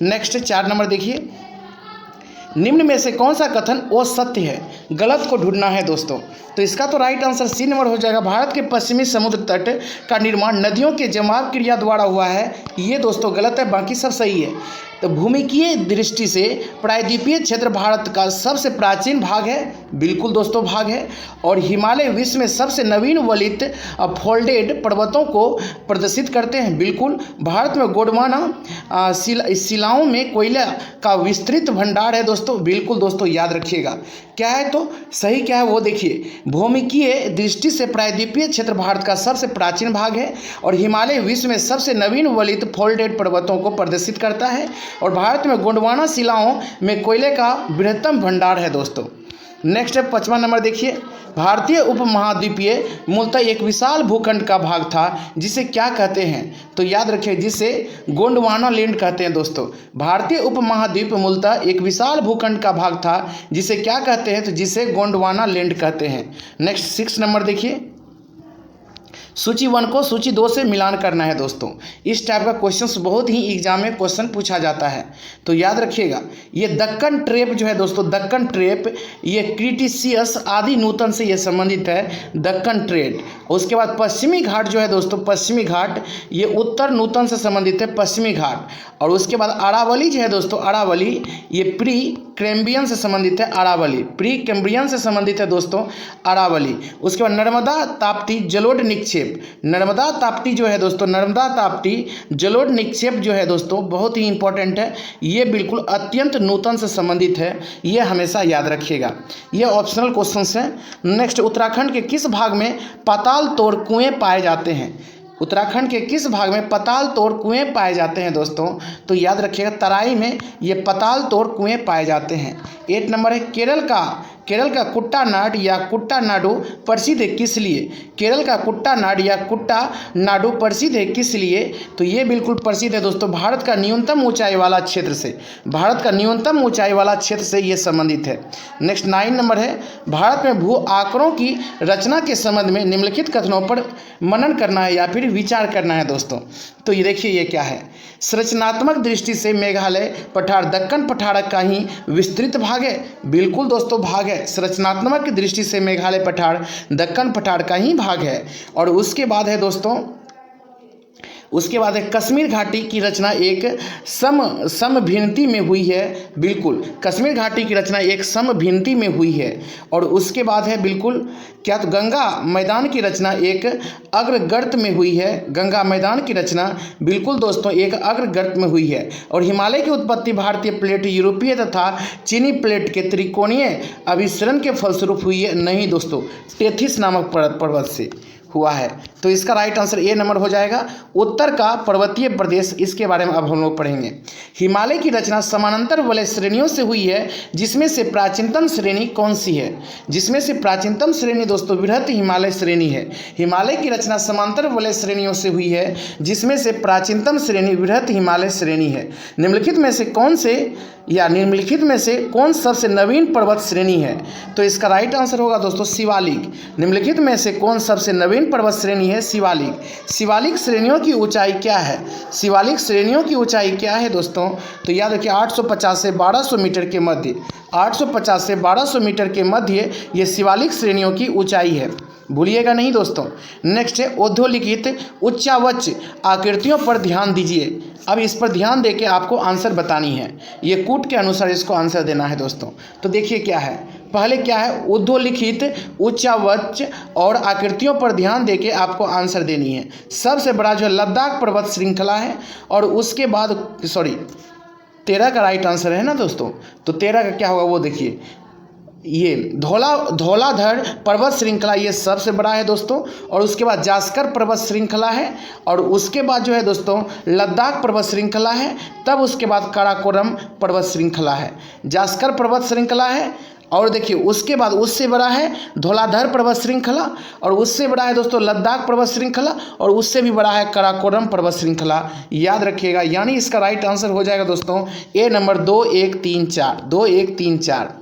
नेक्स्ट 4 नंबर देखिए, निम्न में से कौन सा कथन असत्य है? गलत को ढूंढना है दोस्तों। तो इसका तो राइट आंसर सी नंबर हो जाएगा। भारत के पश्चिमी समुद्र तट का निर्माण नदियों के जमाव क्रिया द्वारा हुआ है, ये दोस्तों गलत है, बाकी सब सही है। तो भूमिकीय दृष्टि से प्रायद्वीपीय क्षेत्र भारत का सबसे प्राचीन भाग है, बिल्कुल दोस्तों भाग है। और हिमालय विश्व में सबसे नवीन वलित फोल्डेड पर्वतों को प्रदर्शित करते हैं, बिल्कुल। भारत में गोंडवाना शिलाओं में कोयला का विस्तृत भंडार है दोस्तों, बिल्कुल दोस्तों याद रखिएगा। क्या है तो सही क्या है वो देखिए, भूमिकीय दृष्टि से प्रायद्वीपीय क्षेत्र भारत का सबसे प्राचीन भाग है और हिमालय विश्व में सबसे नवीन वलित फोल्डेड पर्वतों को प्रदर्शित करता है। और भारत में गोंडवाना शिलाओं में कोयले का बृहत्तम भंडार है दोस्तों। नेक्स्ट है 5वां नंबर देखिए, भारतीय उपमहाद्वीपीय मूलतः एक विशाल भूखंड का भाग था जिसे क्या कहते हैं? तो याद रखिए, जिसे गोंडवाना लैंड कहते हैं दोस्तों। भारतीय उपमहाद्वीप मूलतः एक विशाल भूखंड का भाग था जिसे क्या कहते हैं? तो जिसे गोंडवाना लैंड कहते हैं। नेक्स्ट 6 नंबर देखिए, सूची 1 को सूची 2 से मिलान करना है दोस्तों। इस टाइप का क्वेश्चंस बहुत ही एग्जाम में क्वेश्चन पूछा जाता है, तो याद रखिएगा। ये दक्कन ट्रेप जो है दोस्तों, दक्कन ट्रेप ये क्रिटेशियस आदि नूतन से ये संबंधित है, दक्कन ट्रेप। उसके बाद पश्चिमी घाट जो है दोस्तों, पश्चिमी घाट ये उत्तर नूतन से संबंधित है, पश्चिमी घाट। और उसके बाद अरावली जो है दोस्तों, अरावली ये प्री कैम्ब्रियन से संबंधित है, अरावली प्री कैम्ब्रियन से संबंधित है दोस्तों, अरावली। उसके बाद नर्मदा ताप्ती जलोढ़ निक्षेप, नर्मदा ताप्ती जो है दोस्तों, नर्मदा ताप्ती जलोढ़ निक्षेप जो है दोस्तों बहुत ही इंपॉर्टेंट है, ये बिल्कुल अत्यंत नूतन से संबंधित है, ये हमेशा याद रखिएगा, ये ऑप्शनल क्वेश्चन है। नेक्स्ट, उत्तराखंड के किस भाग में पाताल तोड़ कुएं पाए जाते हैं? उत्तराखंड के किस भाग में पाताल तोड़ कुएं पाए जाते हैं दोस्तों? तो याद रखिएगा, तराई में ये पाताल तोड़ कुएं पाए जाते हैं। 8 नंबर है, केरल का कुट्टानाड या कुट्टानाडु प्रसिद्ध है किस लिए? केरल का कुट्टानाड या कुट्टानाडु प्रसिद्ध है किस लिए? तो ये बिल्कुल प्रसिद्ध है दोस्तों भारत का न्यूनतम ऊंचाई वाला क्षेत्र से, भारत का न्यूनतम ऊंचाई वाला क्षेत्र से ये संबंधित है। नेक्स्ट 9 नंबर है, भारत में भू आंकड़ों की रचना के संबंध में निम्नलिखित कथनों पर मनन करना है या फिर विचार करना है दोस्तों। तो ये देखिए ये क्या है, संरचनात्मक दृष्टि से मेघालय पठार दक्कन पठार का ही विस्तृत भाग है, बिल्कुल दोस्तों भाग है। संरचनात्मक दृष्टि से मेघालय पठार दक्कन पठार का ही भाग है। और उसके बाद है दोस्तों, उसके बाद है कश्मीर घाटी की रचना एक समभिन्नति में हुई है, बिल्कुल कश्मीर घाटी की रचना एक समभिन्नति में हुई है। और उसके बाद है बिल्कुल क्या, तो गंगा मैदान की रचना एक अग्रगर्त में हुई है, गंगा मैदान की रचना बिल्कुल दोस्तों एक अग्रगर्त में हुई है। और हिमालय की उत्पत्ति भारतीय प्लेट, यूरोपीय तथा चीनी प्लेट के त्रिकोणीय अभिसरण के फलस्वरूप हुई है, नहीं दोस्तों टेथिस नामक पर्वत से हुआ है। तो इसका राइट आंसर ए नंबर हो जाएगा। उत्तर का पर्वतीय प्रदेश, इसके बारे में अब हम लोग पढ़ेंगे। हिमालय की रचना समानांतर वलय श्रेणियों से हुई है, जिसमें से प्राचीनतम श्रेणी कौन सी है? जिसमें से प्राचीनतम श्रेणी दोस्तों बृहत हिमालय श्रेणी है। हिमालय की रचना समांतर वलय श्रेणियों से हुई है, जिसमें से प्राचीनतम श्रेणी बृहत हिमालय श्रेणी है। निम्नलिखित में से कौन सबसे नवीन पर्वत श्रेणी है? तो इसका राइट आंसर होगा दोस्तों शिवालिक। निम्नलिखित में से कौन सबसे नवीन पर्वत श्रेणी है? शिवालिक। शिवालिक श्रेणियों की ऊंचाई क्या है? शिवालिक श्रेणियों की ऊंचाई क्या है दोस्तों? तो याद रखिए 850 से 1200 मीटर के मध्य, 850 से 1200 मीटर के मध्य ये शिवालिक श्रेणियों की ऊंचाई है, भूलिएगा नहीं दोस्तों। नेक्स्ट है अधोलिखित उच्चावच आकृतियों पर ध्यान दीजिए। अब इस पर ध्यान देके आपको आंसर बतानी है, ये कूट के अनुसार इसको आंसर देना है दोस्तों। तो देखिए क्या है, पहले क्या है, अधोलिखित उच्चावच और आकृतियों पर ध्यान देके आपको आंसर देनी है। सबसे बड़ा जो लद्दाख पर्वत श्रृंखला है, और उसके बाद 13 का राइट आंसर है ना दोस्तों। तो 13 का क्या होगा वो देखिए, ये धौलाधर पर्वत श्रृंखला ये सबसे बड़ा है दोस्तों, और उसके बाद जास्कर पर्वत श्रृंखला है, और उसके बाद जो है दोस्तों लद्दाख पर्वत श्रृंखला है, तब उसके बाद काराकोरम पर्वत श्रृंखला है। जास्कर पर्वत श्रृंखला है, और देखिए उसके बाद उससे बड़ा है धौलाधर पर्वत श्रृंखला, और उससे बड़ा है दोस्तों लद्दाख पर्वत श्रृंखला, और उससे भी बड़ा है काराकोरम पर्वत श्रृंखला। याद रखिएगा, यानी इसका राइट आंसर हो जाएगा दोस्तों ए नंबर 2 1 3 4, 2 1 3 4।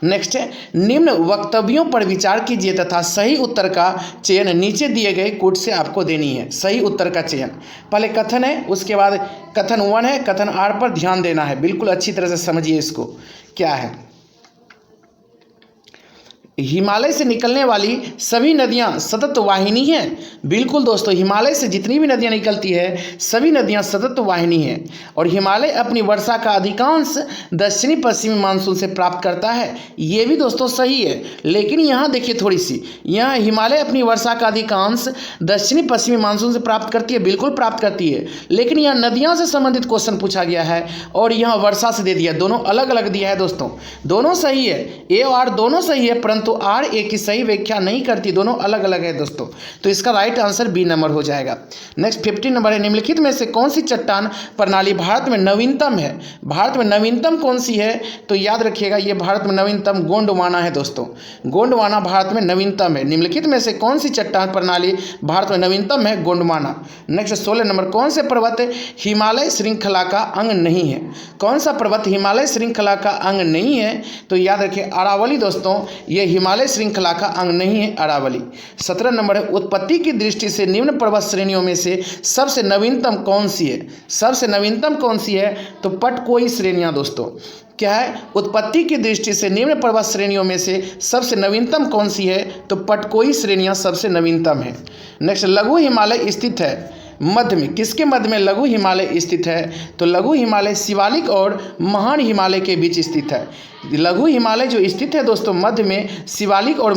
नेक्स्ट है, निम्न वक्तव्यों पर विचार कीजिए तथा सही उत्तर का चयन नीचे दिए गए कूट से आपको देनी है। सही उत्तर का चयन, पहले कथन है, उसके बाद कथन 1 है, कथन आर पर ध्यान देना है, बिल्कुल अच्छी तरह से समझिए इसको। क्या है, हिमालय से निकलने वाली सभी नदियां सतत वाहिनी हैं। बिल्कुल दोस्तों, हिमालय से जितनी भी नदियां निकलती है सभी नदियां सतत वाहिनी हैं, और हिमालय अपनी वर्षा का अधिकांश दक्षिणी पश्चिमी मानसून से प्राप्त करता है। ये भी दोस्तों सही है, लेकिन यहाँ देखिए थोड़ी सी, यहाँ हिमालय अपनी वर्षा का अधिकांश दक्षिणी पश्चिमी मानसून से प्राप्त करती है, बिल्कुल प्राप्त करती है, लेकिन यहाँ नदियाँ से संबंधित क्वेश्चन पूछा गया है, और यहाँ वर्षा से दे दिया, दोनों अलग अलग दिया है दोस्तों। दोनों सही है, ए और आर दोनों सही है, परंतु आर ए की सही व्याख्या नहीं करती, दोनों अलग अलग है दोस्तों। तो इसका राइट आंसर बी नंबर हो जाएगा। नेक्स्ट 15 नंबर है, निम्नलिखित में से कौन सी चट्टान प्रणाली भारत में नवीनतम है? भारत में नवीनतम कौन सी है? तो याद रखिएगा, ये भारत में नवीनतम गोंडवाना है दोस्तों। गोंडवाना भारत में नवीनतम है। निम्नलिखित में से कौन सी चट्टान प्रणाली भारत में नवीनतम है? गोंडवाना। नेक्स्ट 16 नंबर, कौन से पर्वत हिमालय श्रृंखला का अंग नहीं है? कौन सा पर्वत हिमालय श्रृंखला का अंग नहीं है? तो याद रखिए अरावली दोस्तों, ये हिमालय श्रृंखला का अंग नहीं है, अरावली। 17 नंबर है, उत्पत्ति की दृष्टि से निम्न पर्वत श्रेणियों में से सबसे नवीनतम कौन सी है? सबसे नवीनतम कौन सी है? तो पटकोई श्रेणियां दोस्तों। क्या है, उत्पत्ति की दृष्टि से निम्न पर्वत श्रेणियों में से सबसे नवीनतम कौन सी है? तो पटकोई श्रेणियां सबसे नवीनतम है। नेक्स्ट, लघु हिमालय स्थित है मध्य में, किसके मध्य में लघु हिमालय स्थित है? तो लघु हिमालय शिवालिक और महान हिमालय के बीच स्थित है। लघु हिमालय जो स्थित है दोस्तों मध्य में, शिवालिक और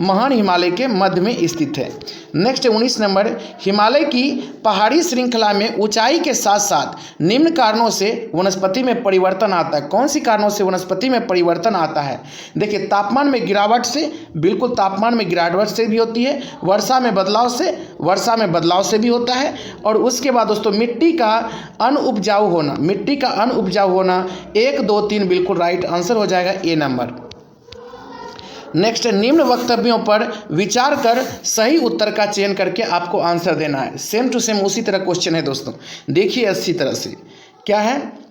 महान हिमालय के मध्य में स्थित है। नेक्स्ट 19 नंबर, हिमालय की पहाड़ी श्रृंखला में ऊंचाई के साथ साथ निम्न कारणों से वनस्पति में परिवर्तन आता है। कौन सी कारणों से वनस्पति में परिवर्तन आता है? देखिए, तापमान में गिरावट से, बिल्कुल तापमान में गिरावट से भी होती है, वर्षा में बदलाव से भी होता है, और उसके बाद दोस्तों मिट्टी का अनउपजाऊ होना, 1 2 3 बिल्कुल राइट आंसर हो जाएगा ए नंबर। नेक्स्ट, निम्न वक्तव्यों पर विचार कर सही उत्तर का चयन करके आपको आंसर देना है। सेम टू सेम उसी तरह क्वेश्चन है दोस्तों, देखिए अच्छी तरह से। क्या है,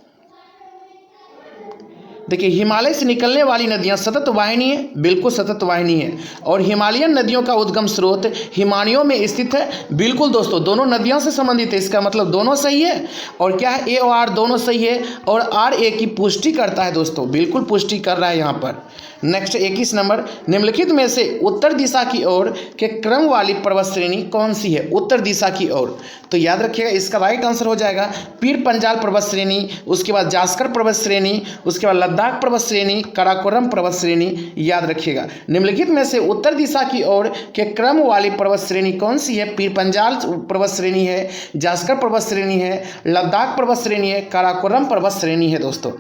देखिए, हिमालय से निकलने वाली नदियां सतत वाहिनी है, बिल्कुल सतत वाहिनी है, और हिमालयन नदियों का उद्गम स्रोत हिमालयों में स्थित है। बिल्कुल दोस्तों, दोनों नदियों से संबंधित है, इसका मतलब दोनों सही है। और क्या है, ए और आर दोनों सही है, और आर ए की पुष्टि करता है दोस्तों, बिल्कुल पुष्टि कर रहा है यहाँ पर। नेक्स्ट 21 नंबर, निम्नलिखित में से उत्तर दिशा की ओर के क्रम वाली पर्वत श्रेणी कौन सी है? उत्तर दिशा की ओर, तो याद रखिएगा इसका राइट आंसर हो जाएगा पीर पंजाल पर्वत श्रेणी, उसके बाद जास्कर पर्वत श्रेणी, उसके बाद लद्दाख पर्वत श्रेणी, काराकोरम पर्वत श्रेणी, याद रखिएगा। निम्नलिखित में से उत्तर दिशा की ओर के क्रम वाली पर्वत श्रेणी कौन सी है? पीर पंजाल पर्वत श्रेणी है, जास्कर पर्वत श्रेणी है, लद्दाख पर्वत श्रेणी है, काराकोरम पर्वत श्रेणी है दोस्तों।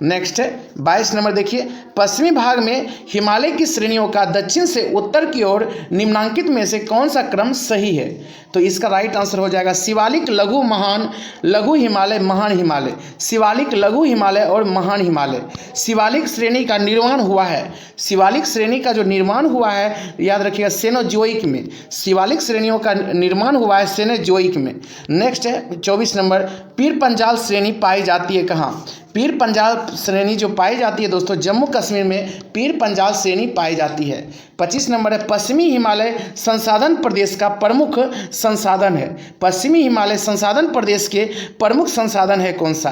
नेक्स्ट है 22 नंबर देखिए, पश्चिमी भाग में हिमालय की श्रेणियों का दक्षिण से उत्तर की ओर निम्नांकित में से कौन सा क्रम सही है? तो इसका राइट आंसर हो जाएगा शिवालिक, लघु, महान, लघु हिमालय, महान हिमालय। शिवालिक, लघु हिमालय और महान हिमालय। शिवालिक श्रेणी का निर्माण हुआ है, शिवालिक श्रेणी का जो निर्माण हुआ है याद रखिएगा सेनोजोइक में। शिवालिक श्रेणियों का निर्माण हुआ है सेनोजोइक में। नेक्स्ट है 24 नंबर, पीर पंजाल श्रेणी पाई जाती है कहाँ? पीर पंजाल श्रेणी जो पाई जाती है दोस्तों जम्मू कश्मीर में पीर पंजाल श्रेणी पाई जाती है। 25 नंबर है, पश्चिमी हिमालय संसाधन प्रदेश का प्रमुख संसाधन है। पश्चिमी हिमालय संसाधन प्रदेश के प्रमुख संसाधन है कौन सा?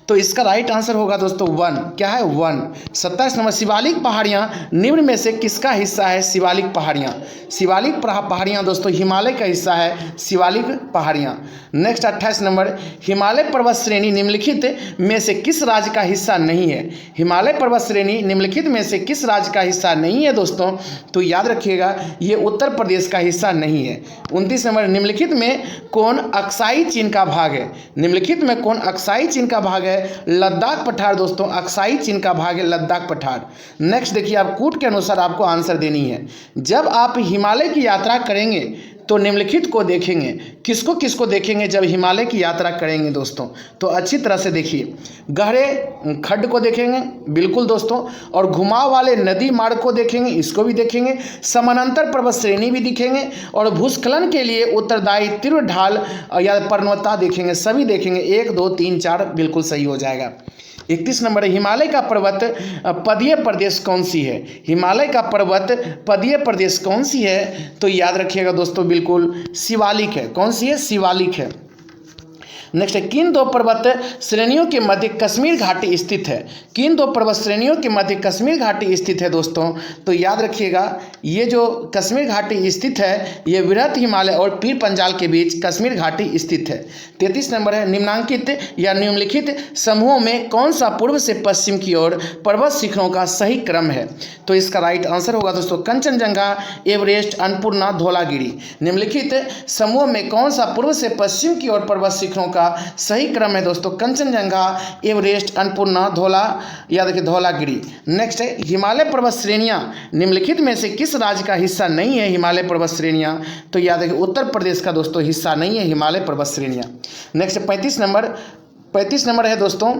तो इसका राइट आंसर होगा दोस्तों वन। क्या है? वन। 27 नंबर, शिवालिक पहाड़ियाँ निम्न में से किसका हिस्सा है? शिवालिक पहाड़ियाँ। शिवालिक पहाड़ियाँ दोस्तों हिमालय का हिस्सा है शिवालिक पहाड़ियाँ। नेक्स्ट 28 नंबर, हिमालय पर्वत श्रेणी निम्नलिखित में से किस राज्य का हिस्सा नहीं है? हिमालय पर्वत श्रेणी निम्नलिखित में से किस राज्य का हिस्सा नहीं है दोस्तों? तो याद रखिएगा ये उत्तर प्रदेश का हिस्सा नहीं है। 29 नंबर, निम्नलिखित में कौन अक्साई चीन का भाग है? निम्नलिखित में कौन अक्साई चीन का भाग है? लद्दाख पठार दोस्तों अक्साई चीन का भाग है लद्दाख पठार। नेक्स्ट देखिए, आप कूट के अनुसार आपको आंसर देनी है। जब आप हिमालय की यात्रा करेंगे तो निम्नलिखित को देखेंगे। किसको किसको देखेंगे जब हिमालय की यात्रा करेंगे दोस्तों? तो अच्छी तरह से देखिए, गहरे खड्ड को देखेंगे बिल्कुल दोस्तों, और घुमाव वाले नदी मार्ग को देखेंगे, इसको भी देखेंगे, समानांतर पर्वत श्रेणी भी दिखेंगे, और भूस्खलन के लिए उत्तरदायी तीव्र ढाल या पर्वतता देखेंगे। सभी देखेंगे, 1 2 3 4 बिल्कुल सही हो जाएगा। 31 नंबर है, हिमालय का पर्वत पदीय प्रदेश कौन सी है? हिमालय का पर्वत पदीय प्रदेश कौन सी है? तो याद रखिएगा दोस्तों बिल्कुल शिवालिक है। कौन सी है? शिवालिक है। नेक्स्ट है, किन दो पर्वत श्रेणियों के मध्य कश्मीर घाटी स्थित है? किन दो पर्वत श्रेणियों के मध्य कश्मीर घाटी स्थित है दोस्तों? तो याद रखिएगा ये जो कश्मीर घाटी स्थित है ये वृहत हिमालय और पीर पंजाल के बीच कश्मीर घाटी स्थित है। 33 नंबर है, निम्नांकित या निम्नलिखित समूहों में कौन सा पूर्व से पश्चिम की ओर पर्वत शिखरों का सही क्रम है? तो इसका राइट आंसर होगा दोस्तों कंचनजंगा, एवरेस्ट, अन्नपूर्णा, धौलागिरी। निम्नलिखित समूह में कौन सा पूर्व से पश्चिम की ओर पर्वत शिखरों का सही क्रम है दोस्तों? कंचनजंगा, एवरेस्ट, अन्नपूर्णा, याद रखिए धौलागिरी। नेक्स्ट है, हिमालय पर्वत श्रेणियां निम्नलिखित में से किस राज्य का हिस्सा नहीं है? हिमालय पर्वत श्रेणियां तो याद रखिए उत्तर प्रदेश का दोस्तों हिस्सा नहीं है हिमालय पर्वत श्रेणियां। नेक्स्ट 35 नंबर है दोस्तों,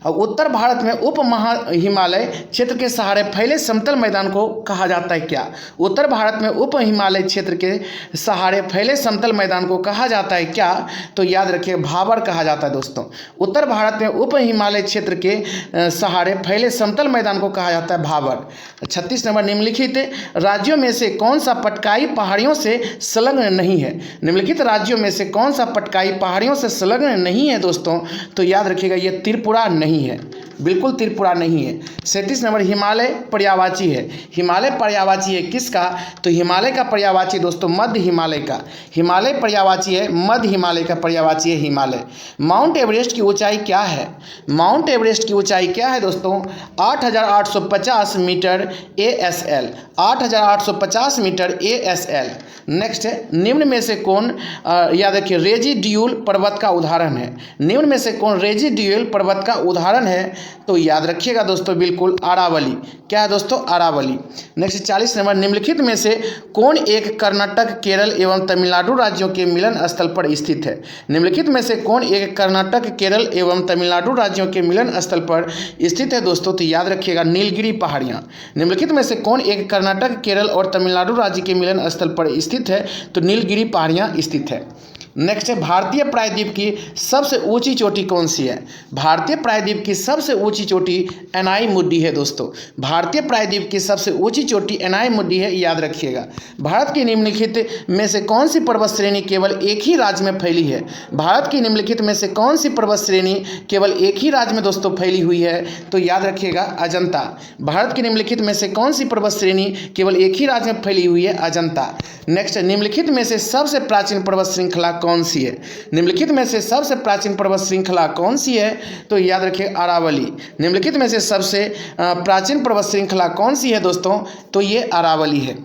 उत्तर भारत में उप महा हिमालय क्षेत्र के सहारे फैले समतल मैदान को कहा जाता है क्या? उत्तर भारत में उप हिमालय क्षेत्र के सहारे फैले समतल मैदान को कहा जाता है क्या? तो याद रखिए भाबर कहा जाता है दोस्तों। उत्तर भारत में उप हिमालय क्षेत्र के सहारे फैले समतल मैदान को कहा जाता है भाबर। 36 नंबर, निम्नलिखित राज्यों में से कौन सा पटकाई पहाड़ियों से संलग्न नहीं है? निम्नलिखित राज्यों में से कौन सा पटकाई पहाड़ियों से संलग्न नहीं है दोस्तों? तो याद रखिएगा ये त्रिपुरा नहीं है, बिल्कुल त्रिपुरा नहीं है। 37 नंबर, हिमालय पर्यायवाची है। हिमालय पर्यायवाची है किसका? तो हिमालय का पर्यायवाची दोस्तों मध्य हिमालय का। हिमालय पर्यायवाची है मध्य हिमालय का पर्यायवाची है हिमालय। माउंट एवरेस्ट की ऊंचाई क्या है? माउंट एवरेस्ट की ऊंचाई क्या है दोस्तों? 8,850 metre ASL। 8,850 metre ASL। Next है, निम्न में से कौन याद रखिए रेजिड्यूल पर्वत का उदाहरण है? निम्न में से कौन रेजिड्यूल पर्वत का उदाहरण है? तो याद रखिएगा दोस्तों बिल्कुल अरावली। क्या है दोस्तों? अरावली। नेक्स्ट 40 नंबर, निम्नलिखित में से कौन एक कर्नाटक, केरल एवं तमिलनाडु राज्यों के मिलन स्थल पर स्थित है? निम्नलिखित में से कौन एक कर्नाटक, केरल एवं तमिलनाडु राज्यों के मिलन स्थल पर स्थित है दोस्तों? तो याद रखिएगा नीलगिरी पहाड़ियाँ। निम्नलिखित में से कौन एक कर्नाटक, केरल और तमिलनाडु राज्य के मिलन स्थल पर स्थित है? तो नीलगिरी पहाड़ियाँ स्थित है। नेक्स्ट है, भारतीय प्रायद्वीप की सबसे ऊंची चोटी कौन सी है? भारतीय प्रायद्वीप की सबसे ऊंची चोटी एनाई मुड्डी है दोस्तों। भारतीय प्रायद्वीप की सबसे ऊंची चोटी एनाई मुड्डी है, याद रखिएगा। भारत की निम्नलिखित में से कौन सी पर्वत श्रेणी केवल एक ही राज्य में फैली है? भारत की निम्नलिखित में से कौन सी पर्वत श्रेणी केवल एक ही राज्य में दोस्तों फैली हुई है? तो याद रखिएगा अजंता। भारत की निम्नलिखित में से कौन सी पर्वत श्रेणी केवल एक ही राज्य में फैली हुई है? अजंता। नेक्स्ट, निम्नलिखित में से सबसे प्राचीन पर्वत श्रृंखला कौन सी है? निम्नलिखित में से सबसे प्राचीन पर्वत श्रृंखला कौन सी है? तो याद रखिए अरावली। निम्नलिखित में से सबसे प्राचीन पर्वत श्रृंखला कौन सी है दोस्तों? तो ये अरावली है।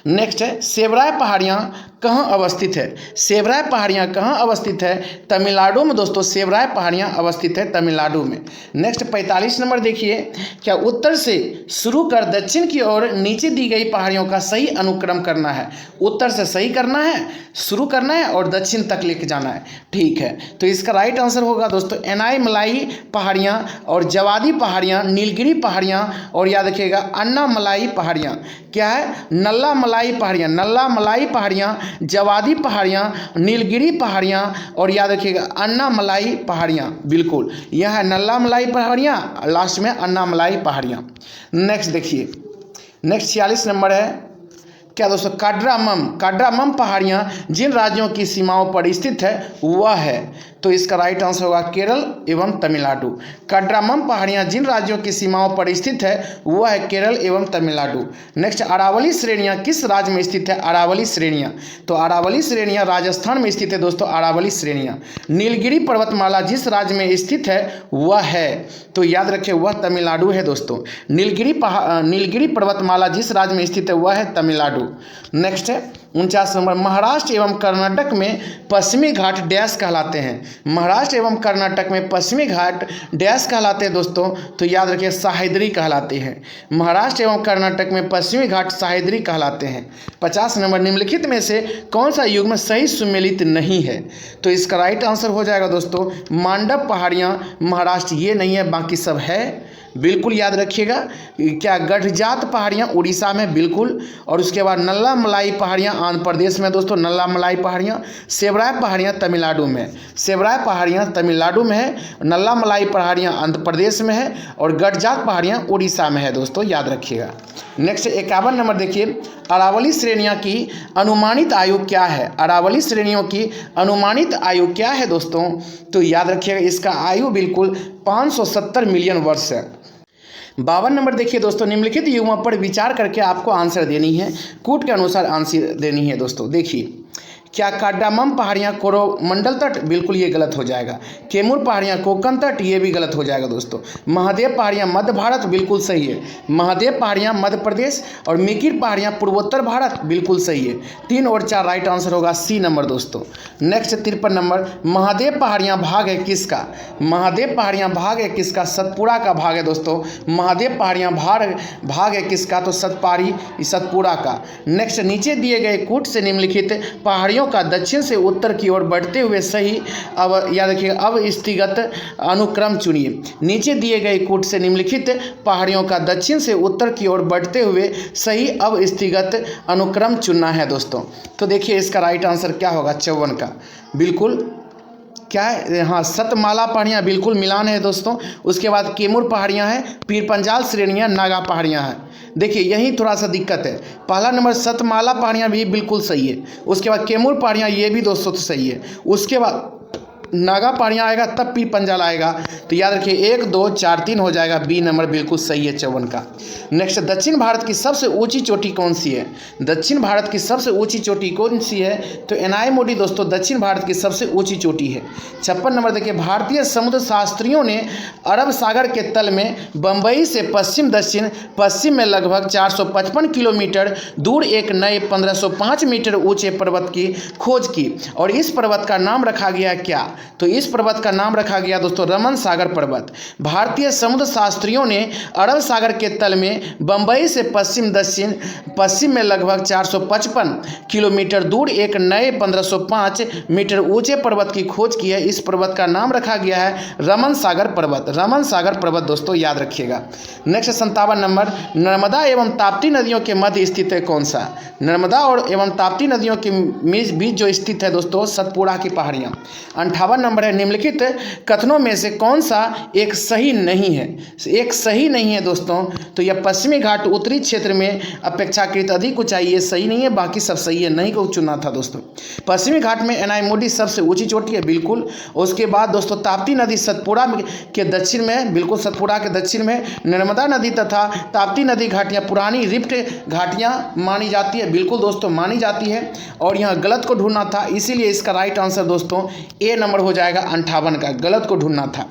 नेक्स्ट है सेवराय पहाड़ियाँ कहाँ अवस्थित है? सेवराय पहाड़ियाँ कहाँ अवस्थित है? तमिलनाडु में दोस्तों सेवराय पहाड़ियाँ अवस्थित है तमिलनाडु में। नेक्स्ट 45 नंबर देखिए, क्या उत्तर से शुरू कर दक्षिण की ओर नीचे दी गई पहाड़ियों का सही अनुक्रम करना है? उत्तर से सही करना है, शुरू करना है और दक्षिण तक लेके जाना है। ठीक है, तो इसका राइट आंसर होगा दोस्तों एनाई मलाई पहाड़ियाँ और जवादी पहाड़ियाँ, नीलगिरी पहाड़ियाँ और याद रखिएगा अन्ना मलाई पहाड़ियाँ। क्या है? नल्ला मलाई पहाड़ियाँ, नल्ला मलाई पहाड़ियाँ, जवादी पहाड़ियाँ, नीलगिरी पहाड़ियाँ और याद रखिएगा अन्ना मलाई पहाड़ियाँ। बिल्कुल यह है नल्ला मलाई पहाड़ियाँ, लास्ट में अन्ना मलाई पहाड़ियाँ। नेक्स्ट देखिए, नेक्स्ट 46 नंबर है क्या दोस्तों? काड्रामम, काड्रामम पहाड़ियाँ जिन राज्यों की सीमाओं पर स्थित है वह है, तो इसका राइट आंसर होगा केरल एवं तमिलनाडु। काड्रामम पहाड़ियाँ जिन राज्यों की सीमाओं पर स्थित है वह है केरल एवं तमिलनाडु। नेक्स्ट अरावली श्रेणियाँ किस राज्य में स्थित है? अरावली श्रेणियाँ, तो अरावली श्रेणियाँ राजस्थान में स्थित है दोस्तों अरावली श्रेणियाँ। नीलगिरी पर्वतमाला जिस राज्य में स्थित है वह है, तो याद रखें वह तमिलनाडु है दोस्तों। नीलगिरी पर्वतमाला जिस राज्य में स्थित है वह है तमिलनाडु। नेक्स्ट है 49 नंबर, महाराष्ट्र एवं कर्नाटक में पश्चिमी घाट डैश कहलाते हैं? महाराष्ट्र एवं कर्नाटक में पश्चिमी घाट डैश कहलाते हैं दोस्तों? तो याद रखिए सह्याद्री कहलाते हैं। महाराष्ट्र एवं कर्नाटक में पश्चिमी घाट सह्याद्री कहलाते हैं। 50 नंबर, निम्नलिखित में से कौन सा युग्म सही सुमेलित नहीं है? तो इसका राइट आंसर हो जाएगा दोस्तों मांडव पहाड़ियाँ महाराष्ट्र, ये नहीं है, बाकी सब है। बिल्कुल याद रखिएगा। क्या गढ़जात पहाड़ियाँ उड़ीसा में? बिल्कुल। और उसके बाद नल्ला मलाई पहाड़ियाँ आंध्र प्रदेश में दोस्तों, नल्ला मलाई पहाड़ियाँ। सेवराय पहाड़ियाँ तमिलनाडु में, सेवराय पहाड़ियाँ तमिलनाडु में है, नल्ला मलाई पहाड़ियाँ आंध्र प्रदेश में है और गढ़जात पहाड़ियाँ उड़ीसा में है दोस्तों, याद रखिएगा। नेक्स्ट 51 नंबर देखिए, अरावली श्रेणियों की अनुमानित आयु क्या है? अरावली श्रेणियों की अनुमानित आयु क्या है दोस्तों? तो याद रखिएगा इसका आयु बिल्कुल 570 मिलियन वर्ष है। 52 नंबर देखिए दोस्तों, निम्नलिखित युग्मों पर विचार करके आपको आंसर देनी है, कूट के अनुसार आंसर देनी है दोस्तों। देखिए, क्या काड्रामम पहाड़ियाँ कोरोमंडल तट? बिल्कुल ये गलत हो जाएगा। कैमूर पहाड़ियाँ कोंकण तट? ये भी गलत हो जाएगा दोस्तों। महादेव पहाड़ियाँ मध्य भारत? बिल्कुल सही है। महादेव पहाड़ियाँ मध्य प्रदेश और मिकिर पहाड़ियाँ पूर्वोत्तर भारत? बिल्कुल सही है। 3 और 4 राइट आंसर होगा सी नंबर दोस्तों। नेक्स्ट 53 नंबर, महादेव पहाड़ियाँ भाग है किसका? महादेव पहाड़ियाँ भाग है किसका? सतपुड़ा का भाग है दोस्तों। महादेव पहाड़ियाँ भाग है किसका? तो सतपुड़ा का। नेक्स्ट, नीचे दिए गए कूट से निम्नलिखित पहाड़ियों का दक्षिण से उत्तर की ओर बढ़ते हुए सही अब याद रखिए अवस्थिगत अनुक्रम चुनिए। नीचे दिए गए कूट से निम्नलिखित पहाड़ियों का दक्षिण से उत्तर की ओर बढ़ते हुए सही अवस्थिगत अनुक्रम चुनना है दोस्तों। तो देखिए इसका राइट आंसर क्या होगा? 54 का। बिल्कुल क्या है? हाँ, सतमाला पहाड़ियाँ बिल्कुल मिलान है दोस्तों। उसके बाद कैमूर पहाड़ियाँ हैं, पीर पंजाल श्रेणियाँ, नागा पहाड़ियाँ हैं। देखिए यही थोड़ा सा दिक्कत है। पहला नंबर सतमाला पहाड़ियाँ भी बिल्कुल सही है। उसके बाद कैमूर पहाड़ियाँ ये भी दोस्तों सही है। उसके बाद नागा पहाड़ियाँ आएगा तब पीर पंजाल आएगा। तो याद रखिए 1 2 4 3 हो जाएगा, बी नंबर बिल्कुल सही है 54 का। नेक्स्ट, दक्षिण भारत की सबसे ऊंची चोटी कौन सी है? दक्षिण भारत की सबसे ऊंची चोटी कौन सी है? तो एनाई मोडी दोस्तों दक्षिण भारत की सबसे ऊंची चोटी है। 56 नंबर देखिए, भारतीय समुद्र शास्त्रियों ने अरब सागर के तल में बंबई से पश्चिम में लगभग 455 किलोमीटर दूर एक नए 1505 मीटर ऊंचे पर्वत की खोज की और इस पर्वत का नाम रखा गया क्या? तो इस पर्वत का नाम रखा गया दोस्तों रमन सागर पर्वत। भारतीय समुद्र शास्त्रियों ने अरब सागर के तल में बंबई से पश्चिम में लगभग 455 किलोमीटर दूर एक नए 1505 मीटर ऊंचे पर्वत की खोज की है। इस पर्वत का नाम रखा गया है रमन सागर पर्वत। रमन सागर पर्वत दोस्तों याद रखिएगा। नेक्स्ट 57 नंबर, नर्मदा एवं ताप्ती नदियों के मध्य स्थित है कौन सा? नर्मदा और एवं ताप्ती नदियों के बीच जो स्थित है दोस्तों सतपुड़ा की पहाड़ियाँ। 58 58 नंबर है, निम्नलिखित कथनों में से कौन सा एक सही नहीं है? एक सही नहीं है दोस्तों, तो यह पश्चिमी घाट उत्तरी क्षेत्र में अपेक्षाकृत अधिक ऊंचाई, ये सही नहीं है, बाकी सब सही है, नहीं को चुना था दोस्तों। पश्चिमी घाट में एनाईमोडी सबसे ऊंची चोटी है, बिल्कुल। उसके बाद दोस्तों ताप्ती नदी सतपुड़ा के दक्षिण में, बिल्कुल सतपुड़ा के दक्षिण में। नर्मदा नदी तथा ताप्ती नदी घाटियाँ पुरानी रिफ्ट घाटियाँ मानी जाती है, बिल्कुल दोस्तों मानी जाती है। और यहाँ गलत को ढूंढना था, इसीलिए इसका राइट आंसर दोस्तों ए नंबर हो जाएगा 58 का, गलत को ढूंढना था।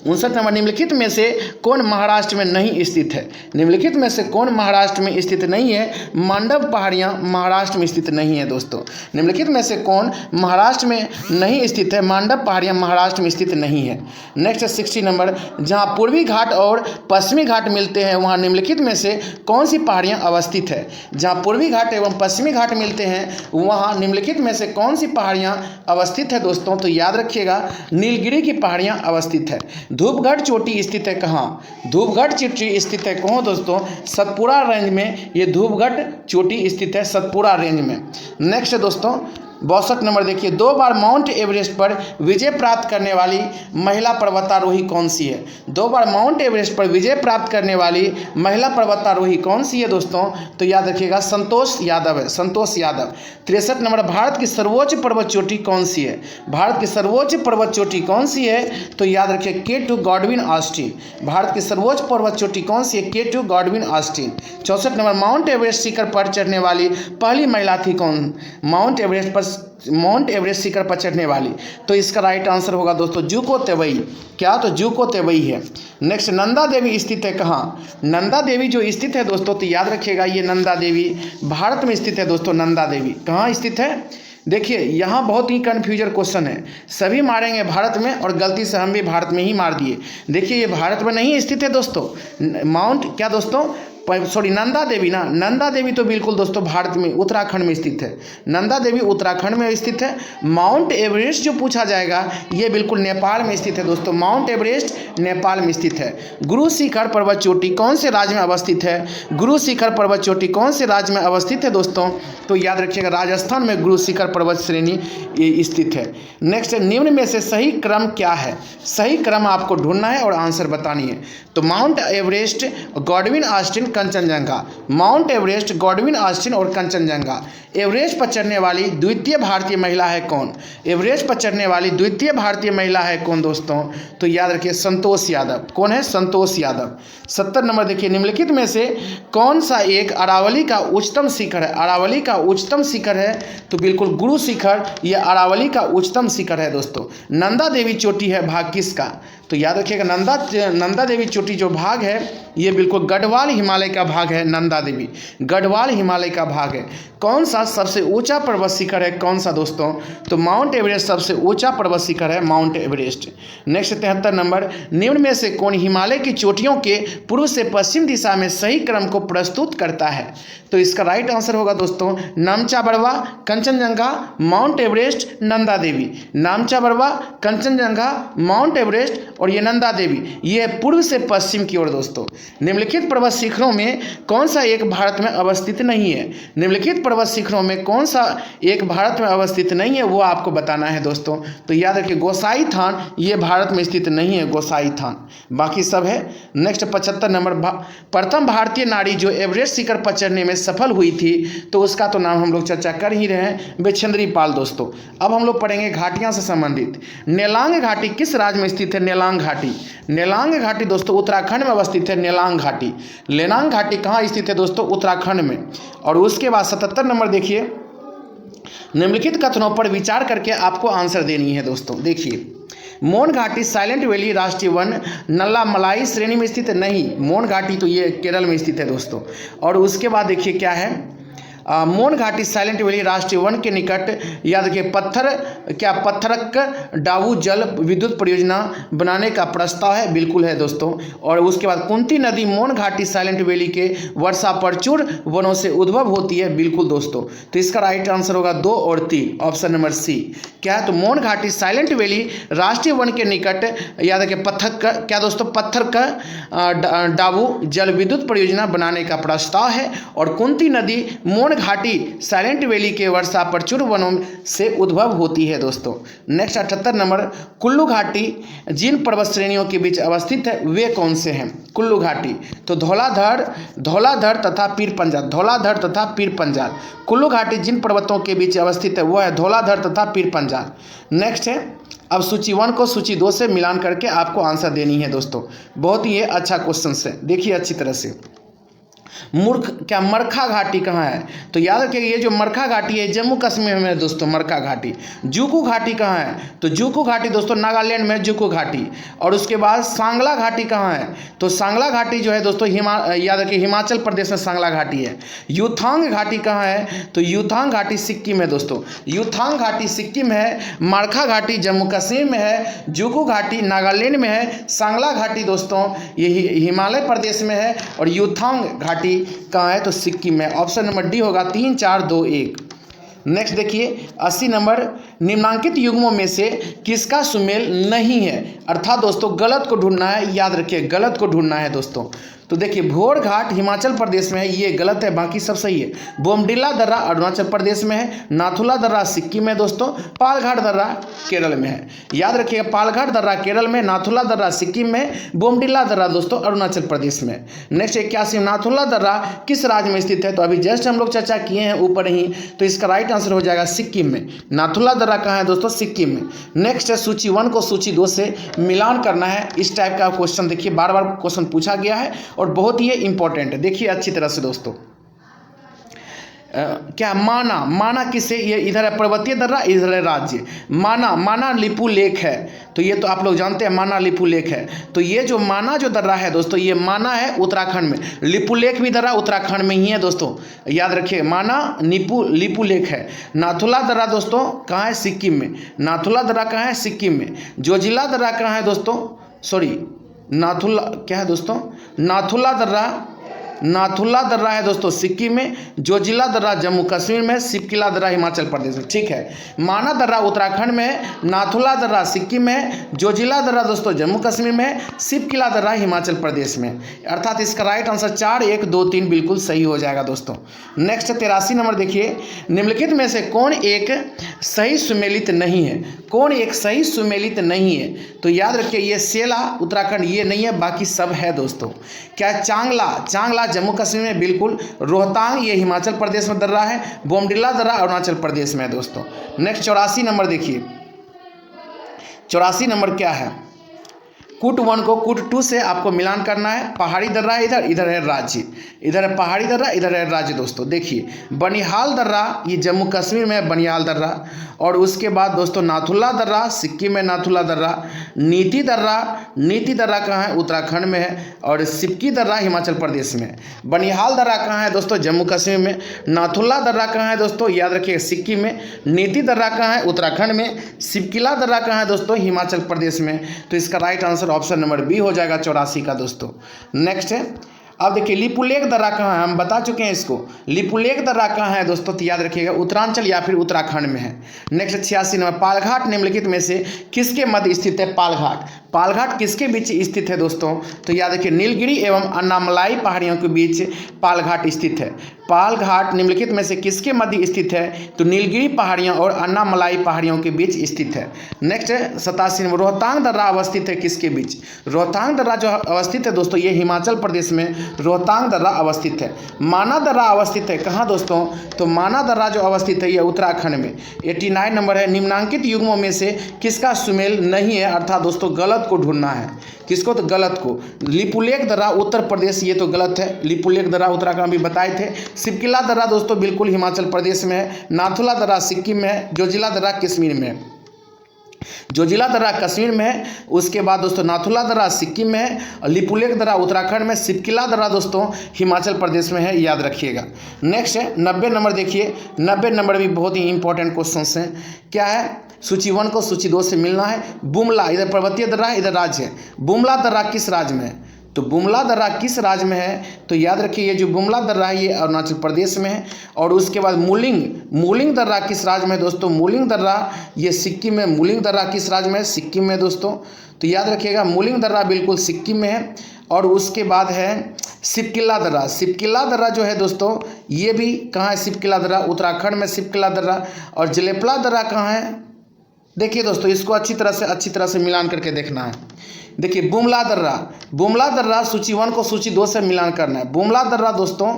59 नंबर, निम्नलिखित में से कौन महाराष्ट्र में नहीं स्थित है? निम्नलिखित में से कौन महाराष्ट्र में स्थित नहीं है? मांडव पहाड़ियाँ महाराष्ट्र में स्थित नहीं है दोस्तों। निम्नलिखित में से कौन महाराष्ट्र में नहीं स्थित है? मांडव पहाड़ियाँ महाराष्ट्र में स्थित नहीं है। नेक्स्ट 60 नंबर, जहाँ पूर्वी घाट और पश्चिमी घाट मिलते हैं वहाँ निम्नलिखित में से कौन सी पहाड़ियाँ अवस्थित है? जहाँ पूर्वी घाट एवं पश्चिमी घाट मिलते हैं वहाँ निम्नलिखित में से कौन सी पहाड़ियाँ अवस्थित है दोस्तों? तो याद रखिएगा नीलगिरी की पहाड़ियाँ अवस्थित है। धूपगढ़ चोटी स्थित है कहाँ? धूपगढ़ चोटी स्थित है कहाँ दोस्तों? सतपुड़ा रेंज में ये धूपगढ़ चोटी स्थित है, सतपुड़ा रेंज में। नेक्स्ट दोस्तों 62 नंबर देखिए, 2 बार माउंट एवरेस्ट पर विजय प्राप्त करने वाली महिला पर्वतारोही कौन सी है? 2 बार माउंट एवरेस्ट पर विजय प्राप्त करने वाली महिला पर्वतारोही कौन सी है दोस्तों? तो याद रखिएगा संतोष यादव है, संतोष यादव। 63 नंबर, भारत की सर्वोच्च पर्वत चोटी कौन सी है? भारत की सर्वोच्च पर्वत चोटी कौन सी है? तो याद रखिए K2 गॉडविन ऑस्टिन। भारत की सर्वोच्च पर्वत चोटी कौन सी है? K2 Godwin Austen. 64 number, mount Everest शिखर पर चढ़ने वाली पहली महिला थी कौन? माउंट एवरेस्ट शिखर पर चढ़ने वाली, तो इसका राइट आंसर होगा दोस्तों जुको तेवई। क्या? तो जुको तेवई है। नेक्स्ट, नंदा देवी स्थित है कहाँ? नंदा देवी जो स्थित है दोस्तों, तो याद रखिएगा ये नंदा देवी भारत में स्थित है दोस्तों। नंदा देवी कहाँ स्थित है? देखिए यहाँ बहुत ही कन्फ्यूजन क्वेश्चन है, सभी मारेंगे भारत में और गलती से हम भी भारत में ही मार दिए। देखिए ये भारत में नहीं स्थित है दोस्तों, माउंट क्या दोस्तों नंदा देवी ना, नंदा देवी तो बिल्कुल दोस्तों भारत में उत्तराखंड में स्थित है। नंदा देवी उत्तराखंड में स्थित है। माउंट एवरेस्ट जो पूछा जाएगा ये बिल्कुल नेपाल में स्थित है दोस्तों। माउंट एवरेस्ट नेपाल में स्थित है। गुरु शिखर पर्वत चोटी कौन से राज्य में अवस्थित है? गुरु शिखर पर्वत चोटी कौन से राज्य में अवस्थित है दोस्तों? तो याद रखिएगा राजस्थान में गुरु शिखर पर्वत श्रेणी स्थित है। नेक्स्ट, निम्न में से सही क्रम क्या है? सही क्रम आपको ढूंढना है और आंसर बतानी है। तो mount Everest, Godwin Austen, Kanchenjunga. Mount Everest, Godwin Austen और कंचनजंगा। एवरेस्ट पर चढ़ने वाली द्वितीय भारतीय महिला है कौन? एवरेस्ट पर चढ़ने वाली द्वितीय भारतीय महिला है कौन दोस्तों? तो याद रखिए संतोष यादव। कौन है? संतोष यादव। 70 नंबर देखिए, निम्नलिखित में से कौन सा एक अरावली का उच्चतम शिखर है? अरावली का उच्चतम शिखर है तो बिल्कुल गुरु शिखर यह अरावली का उच्चतम शिखर है दोस्तों। नंदा देवी चोटी है भाग किसका? तो याद रखिएगा नंदा देवी चोटी जो भाग है ये बिल्कुल गढ़वाल हिमालय का भाग है। नंदा देवी गढ़वाल हिमालय का भाग है। कौन सा सबसे ऊंचा पर्वत शिखर है? कौन सा दोस्तों? तो माउंट एवरेस्ट सबसे ऊंचा पर्वत शिखर है, माउंट एवरेस्ट। नेक्स्ट 73 नंबर, निम्न में से कौन हिमालय की चोटियों के पूर्व से पश्चिम दिशा में सही क्रम को प्रस्तुत करता है? तो इसका राइट आंसर होगा दोस्तों नामचा Barwa, Kanchenjunga, mount Everest, Nanda Devi. नामचा Barwa, Kanchenjunga, mount Everest और ये नंदा देवी, ये पूर्व से पश्चिम की ओर दोस्तों। निम्नलिखित पर्वत शिखरों में कौन सा एक भारत में अवस्थित नहीं है? निम्नलिखित पर्वत शिखरों में कौन सा एक भारत में अवस्थित नहीं है वो आपको बताना है दोस्तों। तो याद रखिए गोसाई थान ये भारत में स्थित नहीं है, गोसाई थान, बाकी सब है। नेक्स्ट 75 नंबर, प्रथम भारतीय नारी जो एवरेस्ट शिखर पर चढ़ने में सफल हुई थी तो उसका तो नाम हम लोग चर्चा कर ही रहे हैं, बेचेंद्री पाल दोस्तों। अब हम लोग पढ़ेंगे घाटियां से संबंधित। नेलांग घाटी किस राज्य में स्थित है? नेलांग घाटी, नेलांग घाटी दोस्तों उत्तराखंड में अवस्थित है। नेलांग घाटी, नेलांग घाटी कहाँ स्थित है दोस्तों? उत्तराखंड में। और उसके बाद 77 नंबर देखिए, निम्नलिखित कथनों पर विचार करके आपको आंसर देनी है दोस्तों। देखिए मोन घाटी साइलेंट वैली राष्ट्रीय वन नल्लामलाई श्रेणी में स्थित है? नहीं, मोन घाटी तो ये केरल में स्थित है दोस्तों। और उसके बाद देखिए क्या है, मोन घाटी साइलेंट वैली राष्ट्रीय वन के निकट याद रखिए पत्थरक डाबू जल विद्युत परियोजना बनाने का प्रस्ताव है, बिल्कुल है दोस्तों। और उसके बाद कुंती नदी मोन घाटी साइलेंट वैली के वर्षा प्रचुर वनों से उद्भव होती है, बिल्कुल दोस्तों। तो इसका राइट आंसर होगा 2 और 3, ऑप्शन नंबर सी। क्या है? तो मोन घाटी साइलेंट वैली राष्ट्रीय वन के निकट याद रखिए पत्थर का डाबू जल विद्युत परियोजना बनाने का प्रस्ताव है। और कुंती नदी मोन यमन घाटी साइलेंट वैली के वर्षा प्रचुर वनों से उद्भव होती है दोस्तों। नेक्स्ट 78 नंबर, कुल्लू घाटी जिन पर्वत श्रेणियों के बीच अवस्थित है वे कौन से हैं? कुल्लू घाटी तो धौलाधर तथा पीर पंजाल, धौलाधर तथा पीर पंजाल। कुल्लू घाटी जिन पर्वतों के बीच अवस्थित है वह है धौलाधर तथा पीर पंजाल। नेक्स्ट है, अब सूची 1 को सूची 2 से मिलान करके आपको आंसर देनी है दोस्तों। बहुत ही अच्छा क्वेश्चन है, देखिए अच्छी तरह से। मरखा घाटी कहाँ है? तो याद रखिए ये जो मरखा घाटी है जम्मू कश्मीर में है दोस्तों, मरखा घाटी। जुकू घाटी कहाँ है? तो जुकू घाटी दोस्तों नागालैंड में जुकू घाटी। और उसके बाद सांगला घाटी कहाँ है? तो सांगला घाटी जो है दोस्तों याद रखिए हिमाचल प्रदेश में सांगला घाटी है। यूथांग घाटी कहाँ है? तो यूथांग घाटी सिक्किम है दोस्तों, यूथांग घाटी सिक्किम है। मरखा घाटी जम्मू कश्मीर में है, जुकू घाटी नागालैंड में है, सांगला घाटी दोस्तों ये हिमालय प्रदेश में है, और यूथांग घाटी कहाँ है? तो सिक्किम में। ऑप्शन नंबर डी होगा 3 4 2 1। नेक्स्ट देखिए 80 नंबर, निम्नांकित युग्मों में से किसका सुमेल नहीं है? अर्थात दोस्तों गलत को ढूंढना है, याद रखिए गलत को ढूंढना है दोस्तों। तो देखिए भोर घाट हिमाचल प्रदेश में है, ये गलत है, बाकी सब सही है। बोमडिला दर्रा अरुणाचल प्रदेश में है, नाथुला दर्रा सिक्किम में दोस्तों, पालघाट दर्रा केरल में है। याद रखिएगा पालघाट दर्रा केरल में, नाथुला दर्रा सिक्किम में, बोमडिला दर्रा दोस्तों अरुणाचल प्रदेश में। नेक्स्ट 81, नाथुला दर्रा किस राज्य में स्थित है? तो अभी जस्ट हम लोग चर्चा किए हैं ऊपर ही, तो इसका राइट आंसर हो जाएगा सिक्किम में। नाथुला दर्रा कहाँ है दोस्तों? सिक्किम में। नेक्स्ट है सूची 1 को सूची 2 से मिलान करना है। इस टाइप का क्वेश्चन देखिए बार बार क्वेश्चन पूछा गया है और बहुत ही इंपॉर्टेंट है, देखिए अच्छी तरह से दोस्तों। क्या माना किसे? ये इधर है पर्वतीय दर्रा, इधर है राज्य। माना लिपू लेक है, तो ये तो आप लोग जानते हैं माना लिपू लेक है। तो ये जो माना जो दर्रा है दोस्तों, ये माना है उत्तराखंड में, लिपू लेक भी दर्रा उत्तराखंड में ही है दोस्तों, याद रखिए माना लिपू लेक है। नाथुला दर्रा दोस्तों कहाँ है? सिक्किम में। नाथुला दर्रा कहाँ है? सिक्किम में। जोजिला दर्रा कहाँ है दोस्तों? सॉरी नाथुला क्या है दोस्तों? नाथुला दर्रा है दोस्तों सिक्किम में, जोजिला दर्रा जम्मू कश्मीर में, सिपकिला दर्रा हिमाचल प्रदेश में। ठीक है, माना दर्रा उत्तराखंड में, नाथुला दर्रा सिक्किम में, जोजिला दर्रा दोस्तों जम्मू कश्मीर में, सिपकिला दर्रा हिमाचल प्रदेश में। अर्थात इसका राइट आंसर 4 1 2 3 बिल्कुल सही हो जाएगा दोस्तों। नेक्स्ट 83 नंबर देखिए, निम्नलिखित में से कौन एक सही सुमेलित नहीं है? कौन एक सही सुमेलित नहीं है? तो याद रखिए ये सेला उत्तराखंड ये नहीं है, बाकी सब है दोस्तों। क्या चांगला जम्मू कश्मीर में बिल्कुल, रोहतांग ये हिमाचल प्रदेश में दर्रा है, बोमडिला दर्रा अरुणाचल प्रदेश में है दोस्तों। नेक्स्ट 84 नंबर देखिए, 84 नंबर क्या है? कूट 1 को कूट 2 से आपको मिलान करना है। पहाड़ी दर्रा है इधर है राज्य, इधर है पहाड़ी दर्रा, इधर है राज्य दोस्तों। देखिए बनिहाल दर्रा ये जम्मू कश्मीर में है, बनिहाल दर्रा। और उसके बाद दोस्तों नाथुला दर्रा सिक्किम में, नाथुला दर्रा। नीति दर्रा कहाँ है? उत्तराखंड में है। और सिपकी दर्रा हिमाचल प्रदेश में। बनिहाल दर्रा कहाँ है दोस्तों? जम्मू कश्मीर में। नाथुला दर्रा कहाँ है दोस्तों? याद रखिए सिक्किम में। नीति दर्रा कहाँ है? उत्तराखंड में। सिपकिला दर्रा कहाँ है दोस्तों? हिमाचल प्रदेश में। तो इसका right answer option number B हो जाएगा 84 का दोस्तों। नेक्स्ट है, अब देखिए लिपुलेख दर्रा कहाँ है? हम बता चुके हैं इसको। लिपुलेख दर्रा कहाँ है दोस्तों? तो याद रखिएगा उत्तरांचल या फिर उत्तराखंड में है। नेक्स्ट 86 नंबर, पालघाट निम्नलिखित में से किसके मध्य स्थित है? पालघाट किसके बीच स्थित है दोस्तों? तो याद रखिए नीलगिरी एवं अन्नामलाई पहाड़ियों के बीच पालघाट स्थित है। पालघाट निम्नलिखित में से किसके मध्य स्थित है? तो नीलगिरी पहाड़ियों और अन्नामलाई पहाड़ियों के बीच स्थित है। नेक्स्ट 87 नंबर, रोहतांग दर्रा अवस्थित है किसके बीच? रोहतांग दर्रा जो अवस्थित है दोस्तों ये हिमाचल प्रदेश में रोहतांग दर्रा अवस्थित है। माना दर्रा अवस्थित है कहाँ दोस्तों? तो माना दर्रा जो अवस्थित है ये उत्तराखंड में। 89 नंबर है, निम्नांकित युग्मों में से किसका सुमेल नहीं है? अर्थात दोस्तों गलत को ढूंढना है। किसको? तो गलत को। लिपुलेख दर्रा उत्तर प्रदेश ये तो गलत है, लिपुलेख दर्रा उत्तराखंड भी बताए थे। सिपकिला दर्रा दोस्तों बिल्कुल हिमाचल प्रदेश में है। नाथुला दर्रा सिक्किम में है। जोजिला दर्रा कश्मीर में है। जोजिला दर्रा कश्मीर में है। उसके बाद दोस्तों नाथुला दर्रा सिक्किम में है, लिपुलेख दर्रा उत्तराखंड में, सिपकिला दर्रा दोस्तों हिमाचल प्रदेश में है, याद रखिएगा। नेक्स्ट है 90 नंबर देखिए, 90 नंबर भी बहुत ही इंपॉर्टेंट क्वेश्चन हैं। क्या है? सूची 1 को सूची 2 से मिलना है। बुमला इधर पर्वतीय दर्रा इधर राज्य है। बुमला दर्रा किस राज्य में है? तो बुमला दर्रा किस राज्य में है? तो याद रखिए ये जो बुमला दर्रा है ये अरुणाचल प्रदेश में है। और उसके बाद मूलिंग दर्रा किस राज्य में है दोस्तों? मूलिंग दर्रा ये सिक्किम में। मूलिंग दर्रा किस राज्य में है? सिक्किम में दोस्तों। तो तो याद रखिएगा मूलिंग दर्रा बिल्कुल सिक्किम में है। और उसके बाद है सिपकिला दर्रा। सिपकिला दर्रा जो है दोस्तों ये भी कहाँ है? सिपकिला दर्रा उत्तराखंड में सिपकिला दर्रा। और जलेपला दर्रा कहाँ है? देखिए दोस्तों इसको अच्छी तरह से मिलान करके देखना है। देखिए बुमला दर्रा, बुमला दर्रा सूची 1 को सूची 2 से मिलान करना है। बुमला दर्रा दोस्तों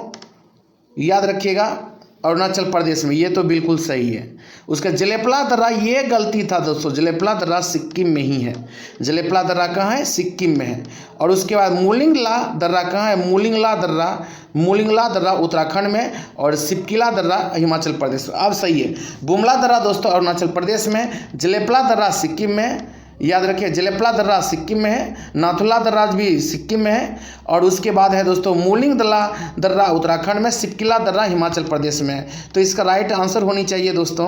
याद रखिएगा अरुणाचल प्रदेश में, ये तो बिल्कुल सही है। उसका जलेपला दर्रा ये गलती था दोस्तों, जलेपला दर्रा सिक्किम में ही है। जलेपला दर्रा कहाँ है? सिक्किम में है। और उसके बाद मूलिंगला दर्रा कहाँ है? मूलिंगला दर्रा उत्तराखंड में और सिपकिला दर्रा हिमाचल प्रदेश में। अब सही है, बुमला दर्रा दोस्तों अरुणाचल प्रदेश में, जलेपला दर्रा सिक्किम में। याद रखिए जलेपला दर्रा सिक्किम में है, नाथुला दर्रा भी सिक्किम में है। और उसके बाद है दोस्तों मूलिंग दर्रा उत्तराखंड में, सिपकिला दर्रा हिमाचल प्रदेश में है। तो इसका राइट आंसर होनी चाहिए दोस्तों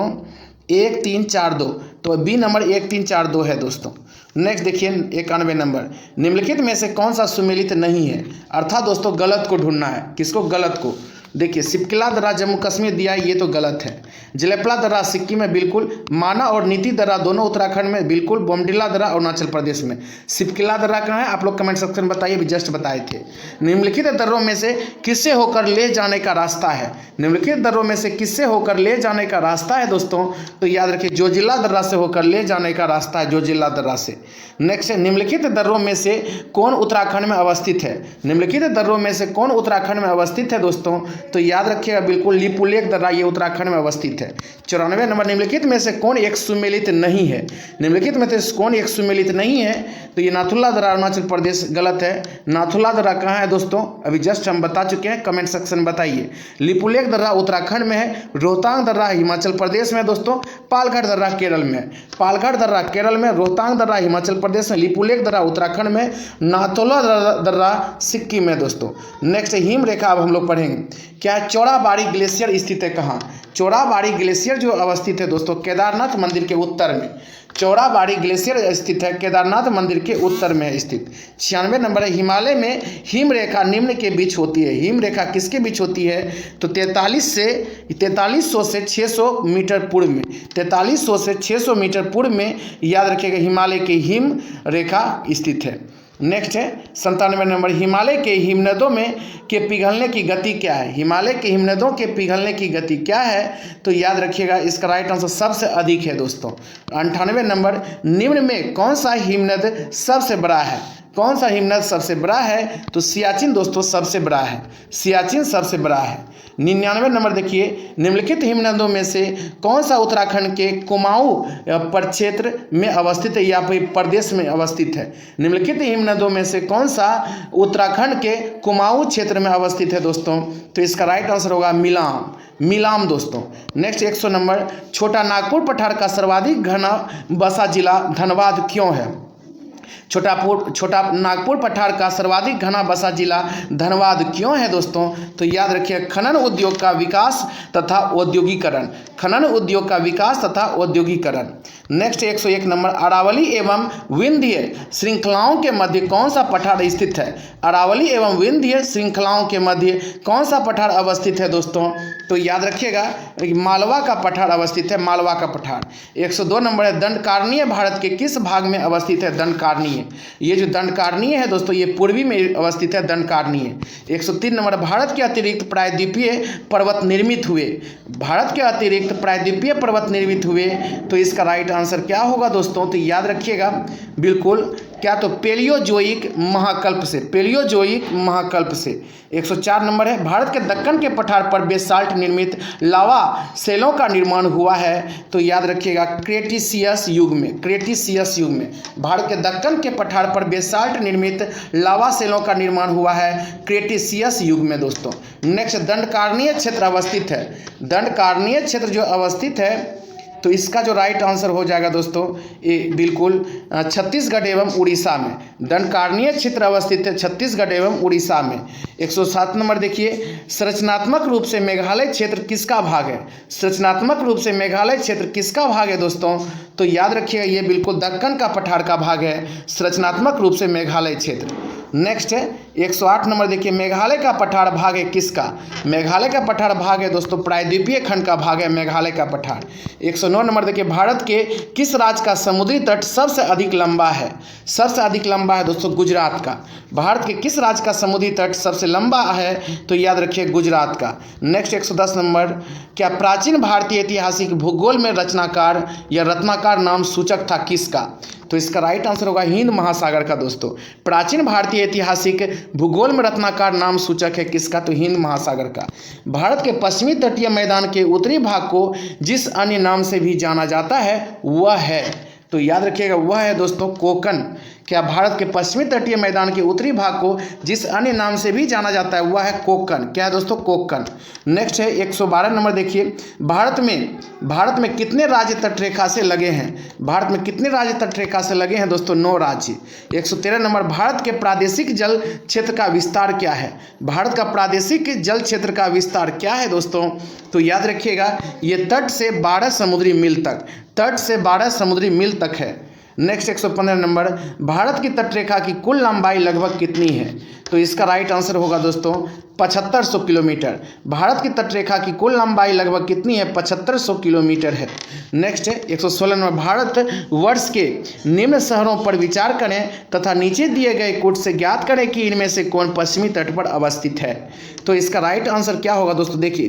1 3 4 2। तो बी नंबर 1 3 4 2 है दोस्तों। नेक्स्ट देखिए 91 नंबर, निम्नलिखित में से कौन सा सुमेलित नहीं है? अर्थात दोस्तों गलत को ढूंढना है। किसको? गलत को। देखिए सिपकिला दर्रा जम्मू कश्मीर दिया है, ये तो गलत है। जलेपला दर्रा सिक्किम में बिल्कुल, माना और नीति दर्रा दोनों उत्तराखंड में बिल्कुल, बोमडिला दर्रा अरुणाचल प्रदेश में। सिपकिला दर्रा कहाँ है? आप लोग कमेंट सेक्शन में बताइए, भी जस्ट बताए थे। निम्नलिखित दर्रों में से किससे होकर ले जाने का रास्ता है? निम्नलिखित दर्रों में से किससे होकर ले जाने का रास्ता है दोस्तों? तो याद रखिए जोजिला दर्रा से होकर ले जाने का रास्ता है, जोजिला दर्रा से। नेक्स्ट है निम्नलिखित दर्रों में से कौन उत्तराखंड में अवस्थित है? निम्नलिखित दर्रों में से कौन उत्तराखंड में अवस्थित है दोस्तों? तो याद रखिएगा बिल्कुल लिपुलेख दर्रा ये उत्तराखंड में अवस्थित है। 94 नंबर, निम्नलिखित में से कौन एक सुमेलित नहीं है? निम्नलिखित में से कौन एक सुमेलित नहीं है? तो ये नाथुला दर्रा अरुणाचल प्रदेश, गलत है। नाथुला दर्रा कहाँ है दोस्तों? अभी जस्ट हम बता चुके हैं, कमेंट सेक्शन में बताइए। लिपुलेख दर्रा उत्तराखंड में है, रोहतांग दर्रा हिमाचल प्रदेश में दोस्तों, पालघाट दर्रा केरल में। पालघाट दर्रा केरल में, रोहतांग दर्रा हिमाचल प्रदेश में, लिपुलेख दर्रा उत्तराखंड में, नाथुला दर्रा सिक्किम में दोस्तों। नेक्स्ट हिम रेखा अब हम लोग पढ़ेंगे। क्या चौड़ाबाड़ी ग्लेशियर स्थित है कहाँ? चौड़ाबाड़ी ग्लेशियर जो अवस्थित है दोस्तों केदारनाथ मंदिर के उत्तर में। चौड़ाबाड़ी ग्लेशियर स्थित है केदारनाथ मंदिर के उत्तर में स्थित। 96 नंबर है, हिमालय में हिम रेखा निम्न के बीच होती है। हिम रेखा किसके बीच होती है? तो 4300 से 600 मीटर पूर्व में। 4300 से 600 मीटर पूर्व में याद रखिएगा हिमालय की हिम रेखा स्थित है। नेक्स्ट है 97 नंबर, हिमालय के हिमनदों में के पिघलने की गति क्या है? हिमालय के हिमनदों के पिघलने की गति क्या है? तो याद रखिएगा इसका राइट आंसर सबसे अधिक है दोस्तों। 98 नंबर, निम्न में कौन सा हिमनद सबसे बड़ा है? कौन सा हिमनद सबसे बड़ा है? तो सियाचिन दोस्तों सबसे बड़ा है, सियाचिन सबसे बड़ा है। 99 नंबर देखिए, निम्नलिखित हिमनदों में से कौन सा उत्तराखंड के कुमाऊं प्रक्षेत्र में अवस्थित है या फिर प्रदेश में अवस्थित है? निम्नलिखित हिमनदों में से कौन सा उत्तराखंड के कुमाऊं क्षेत्र में अवस्थित है दोस्तों? तो इसका राइट आंसर होगा मिलाम दोस्तों। नेक्स्ट 100 नंबर, छोटा नागपुर पठार का सर्वाधिक घना बसा जिला धनबाद क्यों है? छोटा नागपुर पठार का सर्वाधिक घना बसा जिला धनबाद क्यों है दोस्तों? तो याद रखिए खनन उद्योग का विकास तथा औद्योगिकरण, खनन उद्योग का विकास तथा औद्योगिकरण। नेक्स्ट 101 नंबर, अरावली एवं विंध्य श्रृंखलाओं के मध्य कौन सा पठार स्थित है? अरावली एवं विंध्य श्रृंखलाओं के मध्य कौन सा पठार अवस्थित है दोस्तों? तो याद रखिएगा मालवा का पठार अवस्थित है, मालवा का पठार। 102 नंबर है, दंडकारण्य भारत के किस भाग में अवस्थित है? दंडकारण्य, ये जो दंडकारण्य है दोस्तों ये पूर्वी में अवस्थित है दंडकारण्य। 103 नंबर, भारत के अतिरिक्त प्रायद्वीपीय पर्वत निर्मित हुए। भारत के अतिरिक्त प्रायद्वीपीय पर्वत निर्मित हुए, तो इसका राइट आंसर क्या होगा दोस्तों? तो याद रखिएगा बिल्कुल क्या, तो पेलियोजोइक महाकल्प से, पेलियोजोइक महाकल्प से। 104 नंबर है, भारत के दक्कन के पठार पर बेसाल्ट निर्मित लावा सेलों का निर्माण हुआ है। तो याद रखिएगा क्रेटिसियस युग में, क्रेटिसियस युग में भारत के दक्कन के पठार पर बेसाल्ट निर्मित लावा सेलों का निर्माण हुआ है क्रेटिसियस युग में दोस्तों। नेक्स्ट दंडकारण्य क्षेत्र अवस्थित है, दंडकारण्य क्षेत्र जो अवस्थित है तो इसका जो राइट आंसर हो जाएगा दोस्तों ये बिल्कुल छत्तीसगढ़ एवं उड़ीसा में। दंडकारण्य क्षेत्र अवस्थित है छत्तीसगढ़ एवं उड़ीसा में। 107 नंबर देखिए, संरचनात्मक रूप से मेघालय क्षेत्र किसका भाग है? संरचनात्मक रूप से मेघालय क्षेत्र किसका भाग है दोस्तों? तो याद रखिएगा ये बिल्कुल दक्कन का पठार का भाग है संरचनात्मक रूप से मेघालय क्षेत्र। नेक्स्ट है 108 नंबर देखिए, मेघालय का पठार भाग है किसका? मेघालय का पठार भाग है दोस्तों प्रायद्वीपीय खंड का भाग है मेघालय का पठार। 109 नंबर देखिए, भारत के किस राज्य का समुद्री तट सबसे अधिक लंबा है? सबसे अधिक लंबा है दोस्तों गुजरात का। भारत के किस राज्य का समुद्री तट सबसे लंबा है? तो याद रखिए गुजरात का। नेक्स्ट 110 नंबर, क्या प्राचीन भारतीय ऐतिहासिक भूगोल में रचनाकार या रत्नाकर नाम सूचक था किसका? तो इसका राइट आंसर होगा हिंद महासागर का दोस्तों। प्राचीन भारतीय ऐतिहासिक भूगोल में रत्नाकर नाम सूचक है किसका? तो हिंद महासागर का। भारत के पश्चिमी तटीय मैदान के उत्तरी भाग को जिस अन्य नाम से भी जाना जाता है वह है, तो याद रखिएगा वह है दोस्तों कोकन। क्या भारत के पश्चिमी तटीय मैदान के उत्तरी भाग को जिस अन्य नाम से भी जाना जाता है वह है कोकन। क्या है दोस्तों? कोकन। नेक्स्ट है 112 नंबर देखिए, भारत में कितने राज्य तटरेखा से लगे हैं? भारत में कितने राज्य तटरेखा से लगे हैं दोस्तों? 9 राज्य। 113 नंबर, भारत के प्रादेशिक जल क्षेत्र का विस्तार क्या है? भारत का प्रादेशिक जल क्षेत्र का विस्तार क्या है दोस्तों? तो याद रखिएगा ये तट से 12 समुद्री मील तक, तट से 12 समुद्री मील तक है। नेक्स्ट 115 नंबर, भारत की तटरेखा की कुल लंबाई लगभग कितनी है? तो इसका राइट आंसर होगा दोस्तों 7500 किलोमीटर। भारत की तटरेखा की कुल लंबाई लगभग कितनी है? 7500 किलोमीटर है। नेक्स्ट है 116 नंबर, भारत वर्ष के निम्न शहरों पर विचार करें तथा नीचे दिए गए कोड से ज्ञात करें कि इनमें से कौन पश्चिमी तट पर अवस्थित है। तो इसका राइट आंसर क्या होगा दोस्तों? देखिए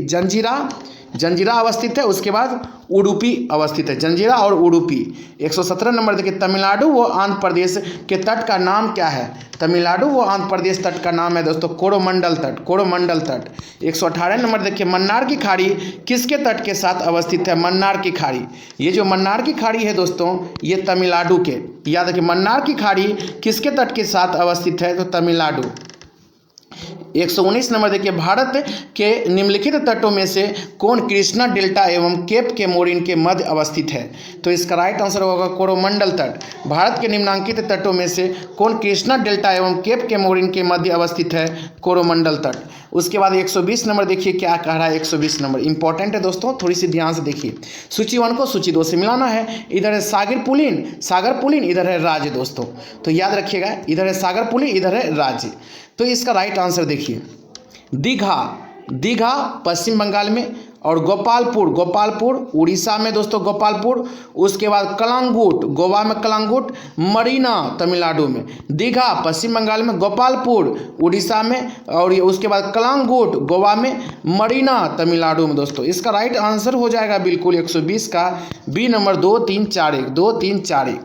जंजीरा अवस्थित है, उसके बाद उडुपी अवस्थित है, जंजीरा और उडुपी। 117 नंबर देखिए, तमिलनाडु व आंध्र प्रदेश के तट का नाम क्या है? तमिलनाडु व आंध्र प्रदेश तट का नाम है दोस्तों कोरोमंडल तट। 118 नंबर देखिए, मन्नार की खाड़ी किसके तट के साथ अवस्थित है? मन्नार की खाड़ी। ये जो मन्नार की खाड़ी है दोस्तों ये तमिलनाडु के, याद रखिए मन्नार की खाड़ी किसके तट के साथ अवस्थित है? तो तमिलनाडु। 119 नंबर देखिए, भारत के निम्नलिखित तटों में से कौन कृष्णा डेल्टा एवं केप केमोरिन के मध्य अवस्थित है? तो इसका राइट आंसर होगा कोरोमंडल तट। भारत के निम्नांकित तटों में से कौन कृष्णा डेल्टा एवं केप केमोरिन के मध्य अवस्थित है? कोरोमंडल तट। उसके बाद 120 नंबर देखिए क्या कह रहा है। 120 नंबर इंपॉर्टेंट है दोस्तों, थोड़ी सी ध्यान से देखिए। सूची 1 को सूची 2 से मिलाना है। इधर है सागर पुलिन, इधर है राज्य दोस्तों। तो याद रखिएगा इधर है सागर पुलिन, इधर है राज्य। तो इसका राइट आंसर देखिए दीघा पश्चिम बंगाल में, और गोपालपुर उड़ीसा में दोस्तों गोपालपुर। उसके बाद कलांगुट गोवा में कलांगुट, मरीना तमिलनाडु में। दीघा पश्चिम बंगाल में, गोपालपुर उड़ीसा में, और उसके बाद कलांगुट गोवा में, मरीना तमिलनाडु में दोस्तों। इसका राइट आंसर हो जाएगा बिल्कुल 120 का बी नंबर 2341।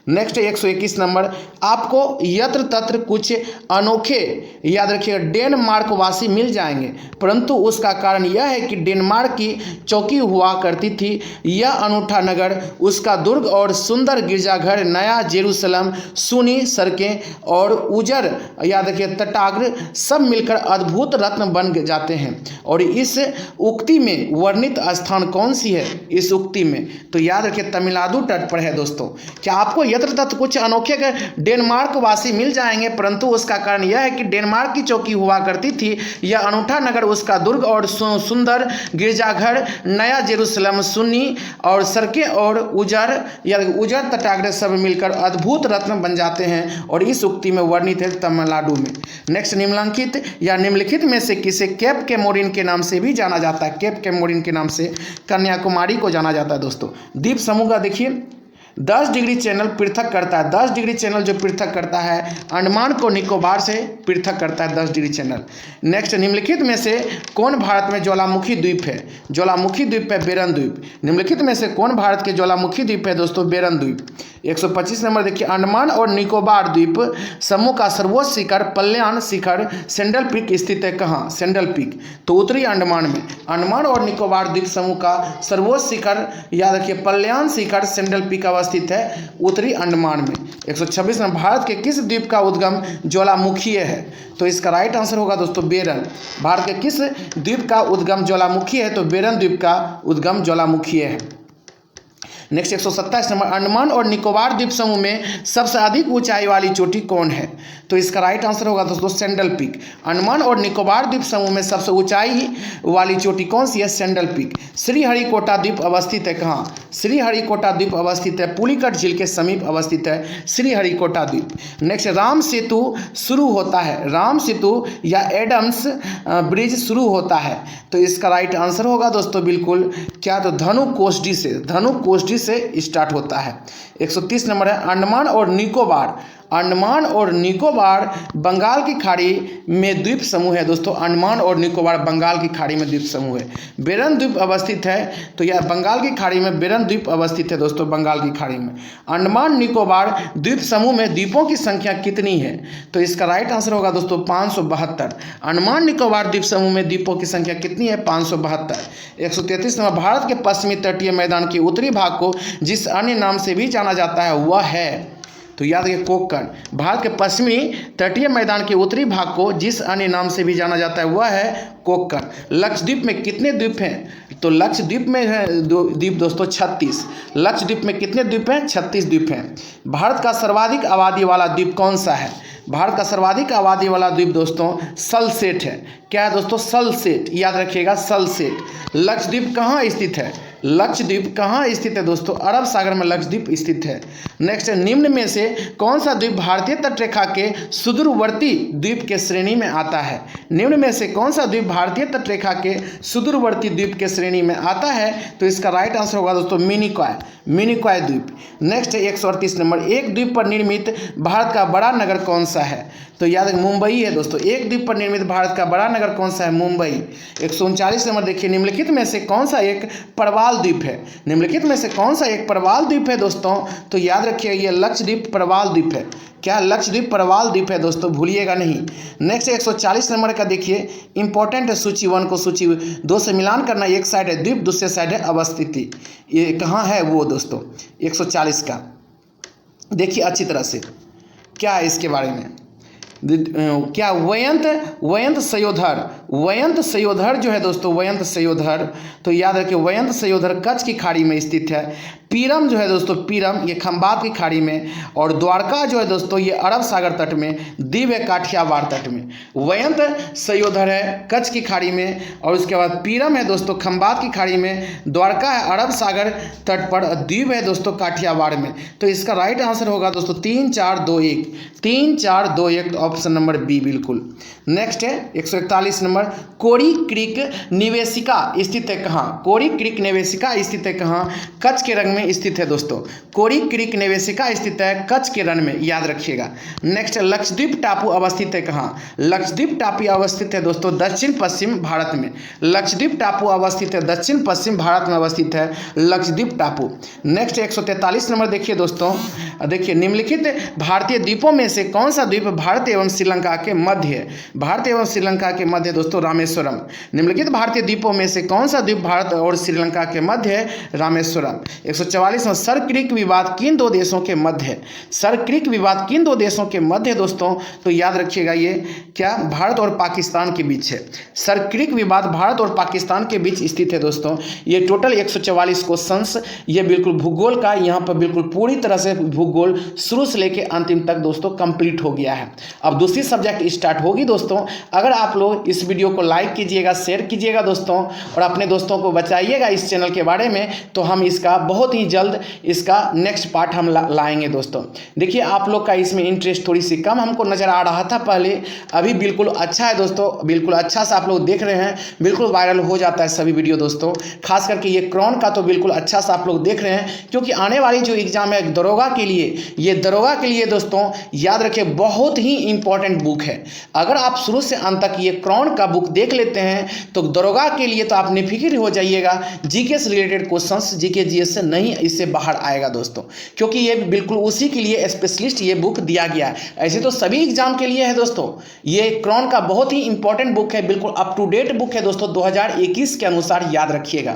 नेक्स्ट 121 नंबर, आपको यत्र तत्र कुछ अनोखे याद रखिएगा डेनमार्क वासी मिल जाएंगे, परंतु उसका कारण यह है कि डेनमार्क की चौकी हुआ करती थी। यह अनूठा नगर, उसका दुर्ग और सुंदर गिरजाघर, नया जेरूसलम, सुनी सड़कें और उजर याद रखिए तटाग्र सब मिलकर अद्भुत रत्न बन जाते हैं। और इस उक्ति में वर्णित स्थान कौन सी है? इस उक्ति में तो याद रखिए तमिलनाडु तट पर है दोस्तों। क्या आपको यत्र तत्र कुछ अनोखे डेनमार्क वासी मिल जाएंगे, परंतु उसका कारण यह है कि डेनमार्क की चौकी हुआ करती थी। यह अनूठा नगर, उसका दुर्ग और सुंदर गिरजाघर, नया जेरूसलम, सुन्नी और सड़कें और उजर तटाग्र सब मिलकर अद्भुत रत्न बन जाते हैं। और इस उक्ति में वर्णित है तमिलनाडु में। नेक्स्ट, निम्नलिखित में से किसे केप केमोरिन के नाम से भी जाना जाता है? केप केमोरिन के नाम से कन्याकुमारी को जाना जाता है दोस्तों। द्वीप समूह का देखिए 10 डिग्री चैनल पृथक करता है। 10 डिग्री चैनल जो पृथक करता है अंडमान को निकोबार से पृथक करता है 10 डिग्री चैनल। नेक्स्ट, निम्नलिखित में से कौन भारत में ज्वालामुखी द्वीप है? ज्वालामुखी द्वीप है बेरन द्वीप। निम्नलिखित में से कौन भारत के ज्वालामुखी द्वीप है दोस्तों? बेरन द्वीप। 125 नंबर देखिए, अंडमान और निकोबार द्वीप समूह का सर्वोच्च शिखर पल्यान शिखर सेंडल पीक स्थित है कहाँ? सेंडल पीक तो उत्तरी अंडमान में। अंडमान और निकोबार द्वीप समूह का सर्वोच्च शिखर याद रखिए पल्यान शिखर सेंडल पीक अवस्थित है उत्तरी अंडमान में। 126 नंबर, भारत के किस द्वीप का उद्गम ज्वालामुखीय है? तो इसका राइट आंसर होगा दोस्तों बेरन। भारत के किस द्वीप का उद्गम ज्वालामुखी है? तो बेरन द्वीप का उद्गम ज्वालामुखीय है। नेक्स्ट 127 नंबर, अंडमान और निकोबार द्वीप समूह में सबसे अधिक ऊंचाई वाली चोटी कौन है? तो इसका राइट आंसर होगा दोस्तों सैंडल पीक। अंडमान और निकोबार द्वीप समूह में सबसे ऊंचाई वाली चोटी कौन सी है? Sandal peak. श्रीहरिकोटा द्वीप अवस्थित है कहाँ? श्रीहरिकोटा द्वीप अवस्थित है पुलिकट झील के समीप अवस्थित है श्रीहरिकोटा द्वीप। नेक्स्ट, राम सेतु शुरू होता है, राम सेतु या एडम्स ब्रिज शुरू होता है, तो इसका राइट आंसर होगा दोस्तों बिल्कुल क्या? तो धनुकोष्ठी से, धनुकोष्ठी से स्टार्ट होता है। 130 नंबर है, अंडमान और निकोबार, अंडमान और निकोबार बंगाल की खाड़ी में द्वीप समूह है दोस्तों। अंडमान और निकोबार बंगाल की खाड़ी में द्वीप समूह है। बेरन द्वीप अवस्थित है, तो यह बंगाल की खाड़ी में बेरन द्वीप अवस्थित है दोस्तों, बंगाल की खाड़ी में। अंडमान निकोबार द्वीप समूह में द्वीपों की संख्या कितनी है? तो इसका राइट आंसर होगा दोस्तों 572। अंडमान निकोबार द्वीप समूह में द्वीपों की संख्या कितनी है? 572। 133 नंबर, भारत के पश्चिमी तटीय मैदान के उत्तरी भाग को जिस अन्य नाम से भी जाना जाता है वह है, तो याद रखिए कोक्कण। भारत के पश्चिमी तटीय मैदान के उत्तरी भाग को जिस अन्य नाम से भी जाना जाता है वह है कोक्कण। लक्षद्वीप में कितने द्वीप हैं? तो लक्षद्वीप में है द्वीप दोस्तों 36। लक्षद्वीप में कितने द्वीप हैं? 36 द्वीप हैं। भारत का सर्वाधिक आबादी वाला द्वीप कौन सा है? भारत का सर्वाधिक आबादी वाला द्वीप दोस्तों सलसेट है। क्या है दोस्तों? सलसेट, याद रखिएगा सलसेट। लक्षद्वीप कहाँ स्थित है? लक्षद्वीप कहाँ स्थित है दोस्तों? अरब सागर में लक्षद्वीप स्थित है। नेक्स्ट, निम्न में से कौन सा द्वीप भारतीय तटरेखा के सुदूरवर्ती द्वीप के श्रेणी में आता है? निम्न में से कौन सा द्वीप भारतीय तटरेखा के सुदूरवर्ती द्वीप के श्रेणी में आता है? तो इसका राइट आंसर होगा दोस्तों मिनिकॉय, मिनिकॉय द्वीप। नेक्स्ट 138 नंबर, एक द्वीप पर निर्मित भारत का बड़ा नगर कौन सा है? तो याद रखिए मुंबई है दोस्तों। एक द्वीप पर निर्मित भारत का बड़ा नगर कौन सा है? मुंबई। 139 नंबर देखिए, निम्नलिखित में से कौन सा एक प्रवाल द्वीप है? निम्नलिखित में से कौन सा एक प्रवाल द्वीप है दोस्तों? तो याद रखिए ये लक्षद्वीप प्रवाल द्वीप है। क्या? लक्षद्वीप प्रवाल द्वीप है दोस्तों, भूलिएगा नहीं। नेक्स्ट 140 नंबर का देखिए, इंपॉर्टेंट है सूची 1 को सूची 2 से मिलान करना। एक साइड है द्वीप, दूसरे साइड है अवस्थिति। ये कहाँ है वो दोस्तों? 140 का देखिए अच्छी तरह से क्या है इसके बारे में। क्या? वयंत सयोधर, वयंत सयोधर जो है दोस्तों, वयंत सयोधर, तो याद रखिए वयंत सयोधर कच्छ की खाड़ी में स्थित है। पीरम जो है दोस्तों, पीरम ये खंबात की खाड़ी में, और द्वारका जो है दोस्तों ये अरब सागर तट में, दीव है काठियावाड़ तट में। वयंत सयोधर है कच्छ की खाड़ी में, और उसके बाद पीरम है दोस्तों खंबात की खाड़ी में, द्वारका है अरब सागर तट पर, दीव है दोस्तों काठियावाड़ में। तो इसका राइट आंसर होगा दोस्तों 3 4 2 1, 3 4 2 1, ऑप्शन नंबर बी बिल्कुल। नेक्स्ट है 141 नंबर, कोरी क्रीक निवेशिका स्थित है कहाँ? कोरी क्रीक निवेशिका स्थित है कहाँ? कच्छ के रंग में स्थित है दोस्तों। कोरी क्रीक निवेशिका स्थित है कच्छ के रण में, याद रखिएगा। नेक्स्ट, लक्षद्वीप टापू अवस्थित है कहाँ? लक्षद्वीप टापू अवस्थित है दोस्तों दक्षिण पश्चिम भारत में। लक्षद्वीप टापू अवस्थित है दक्षिण पश्चिम भारत में अवस्थित है लक्षद्वीप टापू। नेक्स्ट 143 नंबर देखिए दोस्तों, देखिए निम्नलिखित भारतीय द्वीपों में से कौन सा द्वीप भारत एवं श्रीलंका के मध्य है? भारत एवं श्रीलंका के मध्य दोस्तों रामेश्वरम। निम्नलिखित भारतीय द्वीपों में से कौन सा द्वीप भारत और श्रीलंका के मध्य है? रामेश्वरम। 144 में सर क्रीक विवाद किन दो देशों के मध्य है? सर क्रीक विवाद किन दो देशों के मध्य है दोस्तों? तो याद रखिएगा ये क्या भारत और पाकिस्तान के बीच है। सर क्रीक विवाद भारत और पाकिस्तान के बीच स्थित है दोस्तों। ये टोटल 144 क्वेश्चंस, ये बिल्कुल भूगोल का यहाँ पर बिल्कुल पूरी तरह से भूगोल शुरू से लेकर अंतिम तक दोस्तों कंप्लीट हो गया है। अब दूसरी सब्जेक्ट स्टार्ट होगी दोस्तों। अगर आप लोग इस वीडियो को लाइक कीजिएगा, शेयर कीजिएगा दोस्तों, और अपने दोस्तों को बताइएगा इस चैनल के बारे में, तो हम इसका बहुत ही जल्द इसका नेक्स्ट पार्ट हम लाएंगे दोस्तों। देखिए आप लोग का इसमें इंटरेस्ट थोड़ी सी कम हमको नज़र आ रहा था पहले, अभी बिल्कुल अच्छा है दोस्तों, बिल्कुल अच्छा से आप लोग देख रहे हैं, बिल्कुल वायरल हो जाता है सभी वीडियो दोस्तों। खास करके ये क्रॉन का तो बिल्कुल अच्छा से आप लोग देख रहे हैं, क्योंकि आने वाली जो एग्जाम है दरोगा के लिए, ये दरोगा के लिए दोस्तों याद रखिए बहुत ही इंपॉर्टेंट बुक है। अगर आप शुरू से अंत तक ये क्रॉन का बुक देख लेते हैं तो दरोगा के लिए तो आप निफिक्र हो जाइएगा। जीके से रिलेटेड क्वेश्चंस जीके जीएस से नहीं इससे बाहर आएगा दोस्तों, क्योंकि ये बिल्कुल उसी के लिए स्पेशलिस्ट ये बुक दिया गया है। ऐसे तो सभी एग्जाम के लिए है दोस्तों, ये क्रॉन का बहुत ही इंपॉर्टेंट बुक है, बिल्कुल अप टू डेट बुक है दोस्तों 2021 के अनुसार, याद रखिएगा।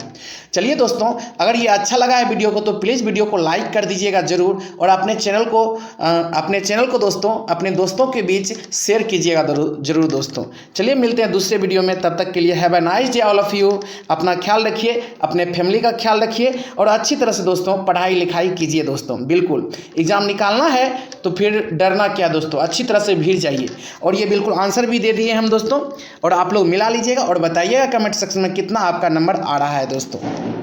चलिए दोस्तों, अगर ये अच्छा लगा है वीडियो को तो प्लीज़ वीडियो को लाइक कर दीजिएगा जरूर, और अपने चैनल को दोस्तों अपने दोस्तों के बीच शेयर कीजिएगा जरूर दोस्तों। चलिए मिलते हैं दूसरे वीडियो में। तब तक के लिए have a nice day all of you. अपना ख्याल रखिए, अपने फैमिली का ख्याल रखिए और अच्छी तरह से दोस्तों पढ़ाई लिखाई कीजिए दोस्तों। बिल्कुल एग्ज़ाम निकालना है तो फिर डरना क्या दोस्तों, अच्छी तरह से भीड़ जाइए। और ये बिल्कुल आंसर भी दे दिए हम दोस्तों, और आप लोग मिला लीजिएगा और बताइएगा कमेंट सेक्शन में कितना आपका नंबर आ रहा है दोस्तों।